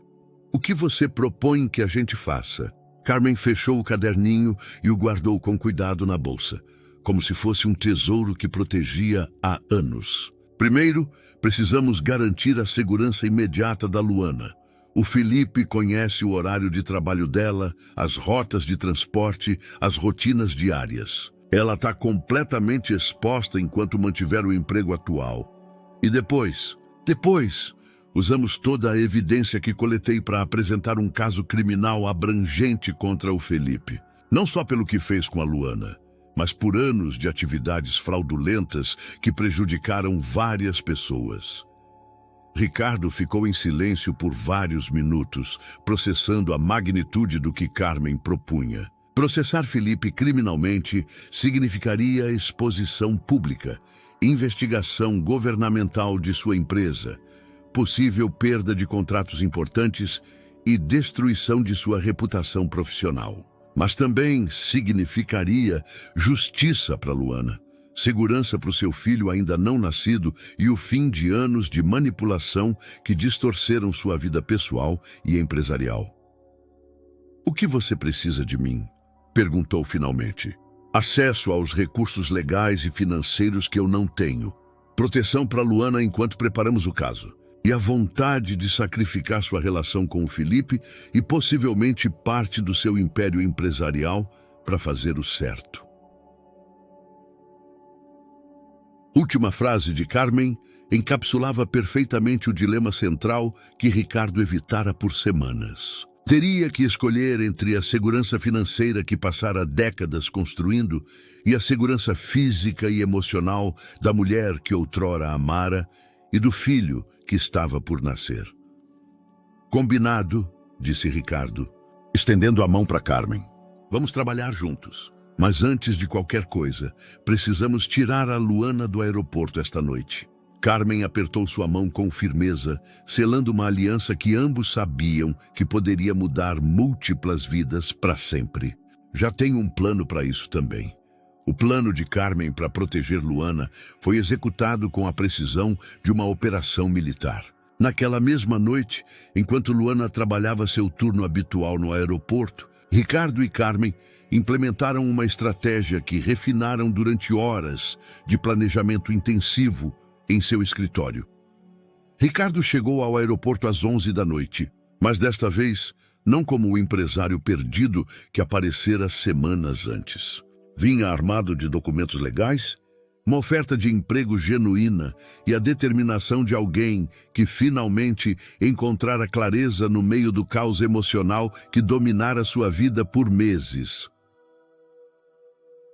O que você propõe que a gente faça? Carmen fechou o caderninho e o guardou com cuidado na bolsa, como se fosse um tesouro que protegia há anos. Primeiro, precisamos garantir a segurança imediata da Luana. O Felipe conhece o horário de trabalho dela, as rotas de transporte, as rotinas diárias. Ela está completamente exposta enquanto mantiver o emprego atual. E depois, usamos toda a evidência que coletei para apresentar um caso criminal abrangente contra o Felipe. Não só pelo que fez com a Luana, mas por anos de atividades fraudulentas que prejudicaram várias pessoas. Ricardo ficou em silêncio por vários minutos, processando a magnitude do que Carmen propunha. Processar Felipe criminalmente significaria exposição pública, investigação governamental de sua empresa, possível perda de contratos importantes e destruição de sua reputação profissional. Mas também significaria justiça para Luana, segurança para o seu filho ainda não nascido e o fim de anos de manipulação que distorceram sua vida pessoal e empresarial. "O que você precisa de mim?", perguntou finalmente. "Acesso aos recursos legais e financeiros que eu não tenho. Proteção para Luana enquanto preparamos o caso. E a vontade de sacrificar sua relação com o Felipe e possivelmente parte do seu império empresarial para fazer o certo." Última frase de Carmen encapsulava perfeitamente o dilema central que Ricardo evitara por semanas. Teria que escolher entre a segurança financeira que passara décadas construindo e a segurança física e emocional da mulher que outrora amara e do filho que estava por nascer. "Combinado", disse Ricardo, estendendo a mão para Carmen. "Vamos trabalhar juntos. Mas antes de qualquer coisa, precisamos tirar a Luana do aeroporto esta noite." Carmen apertou sua mão com firmeza, selando uma aliança que ambos sabiam que poderia mudar múltiplas vidas para sempre. "Já tenho um plano para isso também." O plano de Carmen para proteger Luana foi executado com a precisão de uma operação militar. Naquela mesma noite, enquanto Luana trabalhava seu turno habitual no aeroporto, Ricardo e Carmen implementaram uma estratégia que refinaram durante horas de planejamento intensivo em seu escritório. Ricardo chegou ao aeroporto às 11 da noite, mas desta vez não como o empresário perdido que aparecera semanas antes. Vinha armado de documentos legais, uma oferta de emprego genuína e a determinação de alguém que finalmente encontrara clareza no meio do caos emocional que dominara sua vida por meses.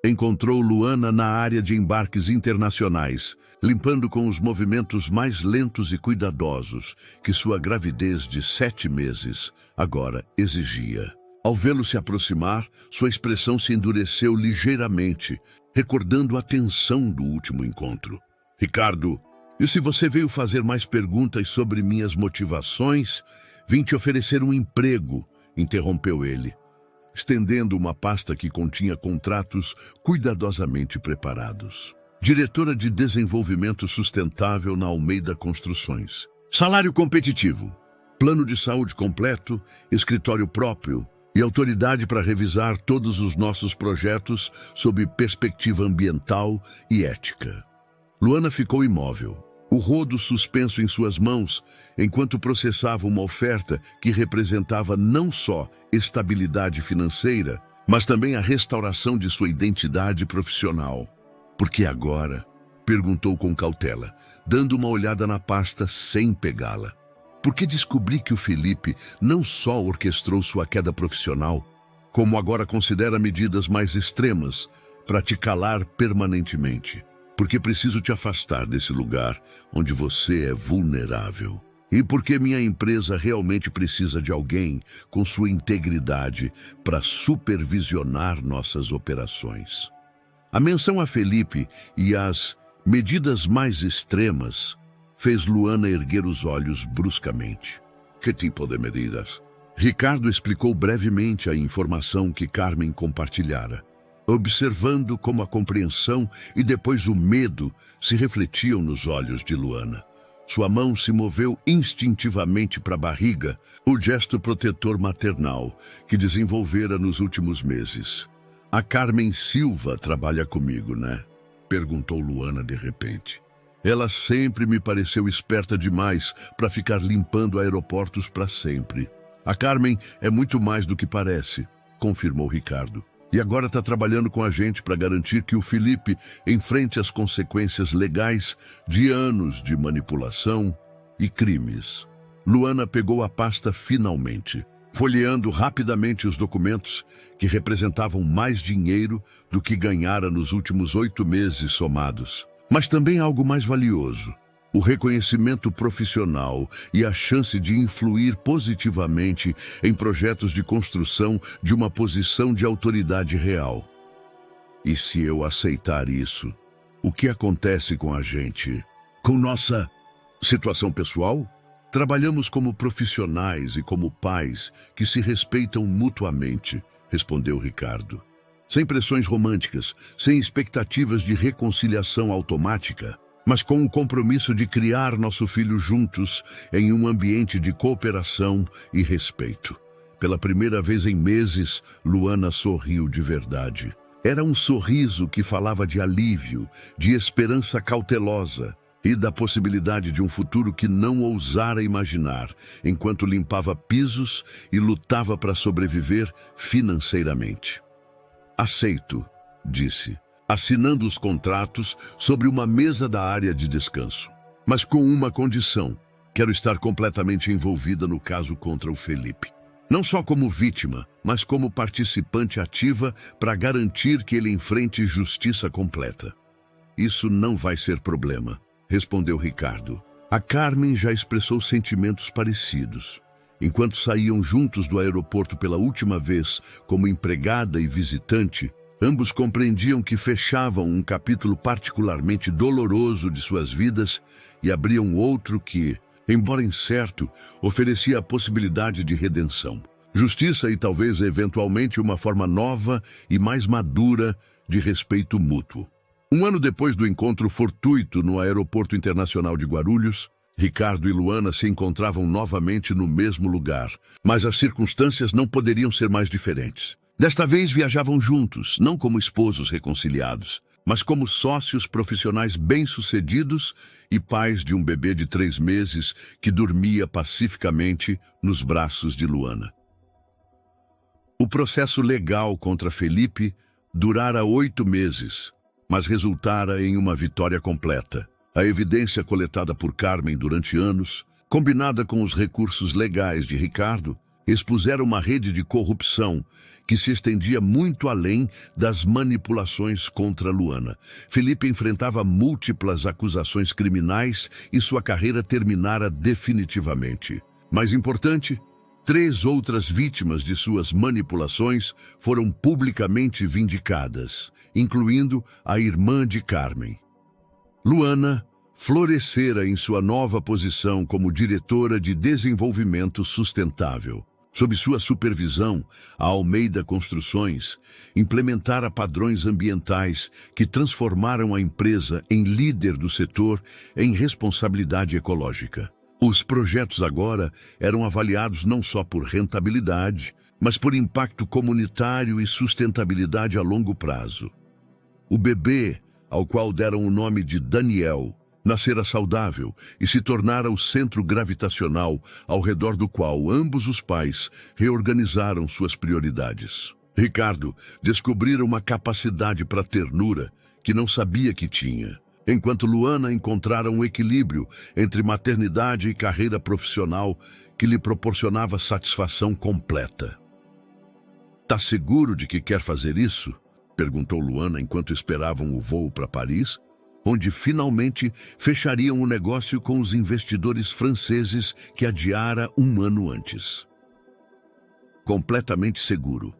Encontrou Luana na área de embarques internacionais, limpando com os movimentos mais lentos e cuidadosos que sua gravidez de 7 meses agora exigia. Ao vê-lo se aproximar, sua expressão se endureceu ligeiramente, recordando a tensão do último encontro. "Ricardo, e se você veio fazer mais perguntas sobre minhas motivações, vim te oferecer um emprego", interrompeu ele, estendendo uma pasta que continha contratos cuidadosamente preparados. "Diretora de Desenvolvimento Sustentável na Almeida Construções. Salário competitivo, plano de saúde completo, escritório próprio e autoridade para revisar todos os nossos projetos sob perspectiva ambiental e ética." Luana ficou imóvel, o rodo suspenso em suas mãos, enquanto processava uma oferta que representava não só estabilidade financeira, mas também a restauração de sua identidade profissional. "Por que agora?", perguntou com cautela, dando uma olhada na pasta sem pegá-la. "Porque descobri que o Felipe não só orquestrou sua queda profissional, como agora considera medidas mais extremas para te calar permanentemente. Porque preciso te afastar desse lugar onde você é vulnerável. E porque minha empresa realmente precisa de alguém com sua integridade para supervisionar nossas operações." A menção a Felipe e as medidas mais extremas fez Luana erguer os olhos bruscamente. "Que tipo de medidas?" Ricardo explicou brevemente a informação que Carmen compartilhara, observando como a compreensão e depois o medo se refletiam nos olhos de Luana. Sua mão se moveu instintivamente para a barriga, o gesto protetor maternal que desenvolvera nos últimos meses. "A Carmen Silva trabalha comigo, né?", perguntou Luana de repente. Ela sempre me pareceu esperta demais para ficar limpando aeroportos para sempre. A Carmen é muito mais do que parece, confirmou Ricardo. E agora está trabalhando com a gente para garantir que o Felipe enfrente as consequências legais de anos de manipulação e crimes. Luana pegou a pasta finalmente, folheando rapidamente os documentos que representavam mais dinheiro do que ganhara nos últimos 8 meses somados. Mas também algo mais valioso: o reconhecimento profissional e a chance de influir positivamente em projetos de construção de uma posição de autoridade real. E se eu aceitar isso, o que acontece com a gente? Com nossa situação pessoal? Trabalhamos como profissionais e como pais que se respeitam mutuamente, respondeu Ricardo. Sem pressões românticas, sem expectativas de reconciliação automática, mas com o compromisso de criar nosso filho juntos em um ambiente de cooperação e respeito. Pela primeira vez em meses, Luana sorriu de verdade. Era um sorriso que falava de alívio, de esperança cautelosa e da possibilidade de um futuro que não ousara imaginar, enquanto limpava pisos e lutava para sobreviver financeiramente. Aceito, disse, assinando os contratos sobre uma mesa da área de descanso. Mas com uma condição: quero estar completamente envolvida no caso contra o Felipe. Não só como vítima, mas como participante ativa para garantir que ele enfrente justiça completa. Isso não vai ser problema, respondeu Ricardo. A Carmen já expressou sentimentos parecidos. Enquanto saíam juntos do aeroporto pela última vez como empregada e visitante, ambos compreendiam que fechavam um capítulo particularmente doloroso de suas vidas e abriam outro que, embora incerto, oferecia a possibilidade de redenção, justiça e talvez eventualmente uma forma nova e mais madura de respeito mútuo. Um ano depois do encontro fortuito no Aeroporto Internacional de Guarulhos, Ricardo e Luana se encontravam novamente no mesmo lugar, mas as circunstâncias não poderiam ser mais diferentes. Desta vez viajavam juntos, não como esposos reconciliados, mas como sócios profissionais bem-sucedidos e pais de um bebê de 3 meses que dormia pacificamente nos braços de Luana. O processo legal contra Felipe durara 8 meses, mas resultara em uma vitória completa. A evidência coletada por Carmen durante anos, combinada com os recursos legais de Ricardo, expuseram uma rede de corrupção que se estendia muito além das manipulações contra Luana. Felipe enfrentava múltiplas acusações criminais e sua carreira terminara definitivamente. Mais importante, 3 outras vítimas de suas manipulações foram publicamente vindicadas, incluindo a irmã de Carmen. Luana florescera em sua nova posição como diretora de desenvolvimento sustentável. Sob sua supervisão, a Almeida Construções implementara padrões ambientais que transformaram a empresa em líder do setor em responsabilidade ecológica. Os projetos agora eram avaliados não só por rentabilidade, mas por impacto comunitário e sustentabilidade a longo prazo. O bebê, ao qual deram o nome de Daniel, nascera saudável e se tornara o centro gravitacional ao redor do qual ambos os pais reorganizaram suas prioridades. Ricardo descobrira uma capacidade para ternura que não sabia que tinha, enquanto Luana encontrara um equilíbrio entre maternidade e carreira profissional que lhe proporcionava satisfação completa. "Tá seguro de que quer fazer isso?" perguntou Luana enquanto esperavam o voo para Paris, onde finalmente fechariam o negócio com os investidores franceses que adiara 1 ano antes. "Completamente seguro",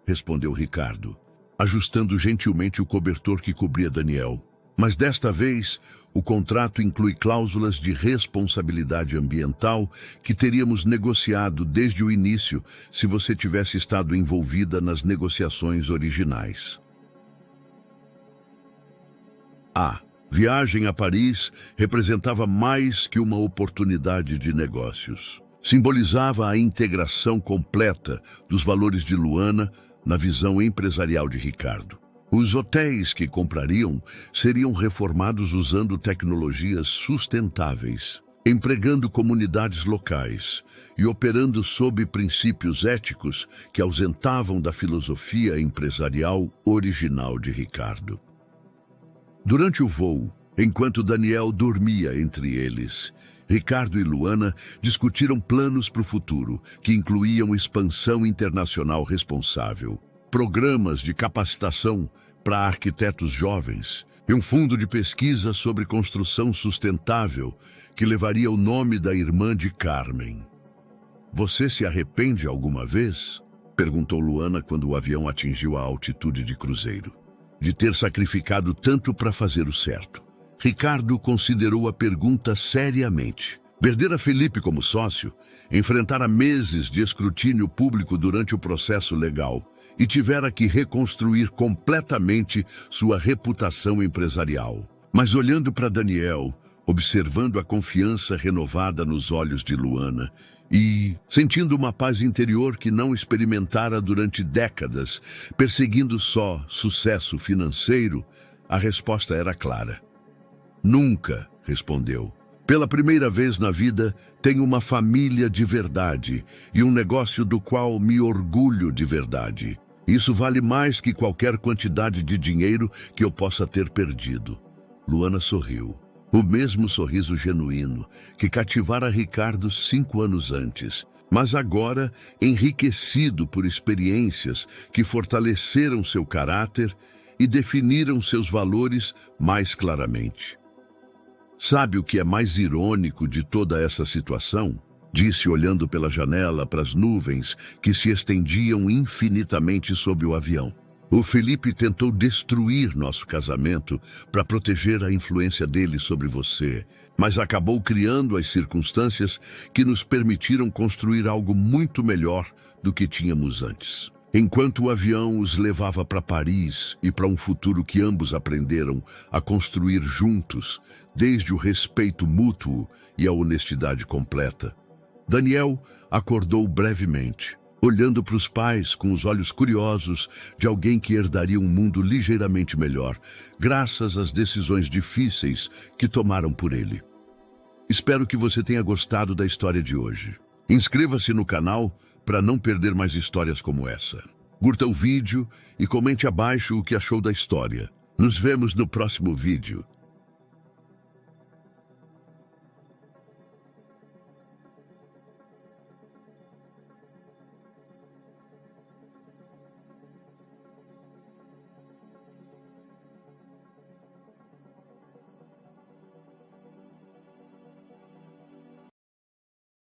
respondeu Ricardo, ajustando gentilmente o cobertor que cobria Daniel. "Mas desta vez, o contrato inclui cláusulas de responsabilidade ambiental que teríamos negociado desde o início se você tivesse estado envolvida nas negociações originais." A viagem a Paris representava mais que uma oportunidade de negócios. Simbolizava a integração completa dos valores de Luana na visão empresarial de Ricardo. Os hotéis que comprariam seriam reformados usando tecnologias sustentáveis, empregando comunidades locais e operando sob princípios éticos que ausentavam da filosofia empresarial original de Ricardo. Durante o voo, enquanto Daniel dormia entre eles, Ricardo e Luana discutiram planos para o futuro, que incluíam expansão internacional responsável, programas de capacitação para arquitetos jovens e um fundo de pesquisa sobre construção sustentável que levaria o nome da irmã de Carmen. "Você se arrepende alguma vez?" perguntou Luana quando o avião atingiu a altitude de cruzeiro. "De ter sacrificado tanto para fazer o certo." Ricardo considerou a pergunta seriamente. Perdera Felipe como sócio, enfrentara meses de escrutínio público durante o processo legal e tivera que reconstruir completamente sua reputação empresarial. Mas olhando para Daniel, observando a confiança renovada nos olhos de Luana e sentindo uma paz interior que não experimentara durante décadas, perseguindo só sucesso financeiro, a resposta era clara. "Nunca", respondeu. "Pela primeira vez na vida, tenho uma família de verdade e um negócio do qual me orgulho de verdade. Isso vale mais que qualquer quantidade de dinheiro que eu possa ter perdido." Luana sorriu. O mesmo sorriso genuíno que cativara Ricardo 5 anos antes, mas agora enriquecido por experiências que fortaleceram seu caráter e definiram seus valores mais claramente. "Sabe o que é mais irônico de toda essa situação?" disse olhando pela janela para as nuvens que se estendiam infinitamente sob o avião. "O Felipe tentou destruir nosso casamento para proteger a influência dele sobre você, mas acabou criando as circunstâncias que nos permitiram construir algo muito melhor do que tínhamos antes." Enquanto o avião os levava para Paris e para um futuro que ambos aprenderam a construir juntos, desde o respeito mútuo e a honestidade completa, Daniel acordou brevemente, olhando para os pais com os olhos curiosos de alguém que herdaria um mundo ligeiramente melhor, graças às decisões difíceis que tomaram por ele. Espero que você tenha gostado da história de hoje. Inscreva-se no canal para não perder mais histórias como essa. Curta o vídeo e comente abaixo o que achou da história. Nos vemos no próximo vídeo.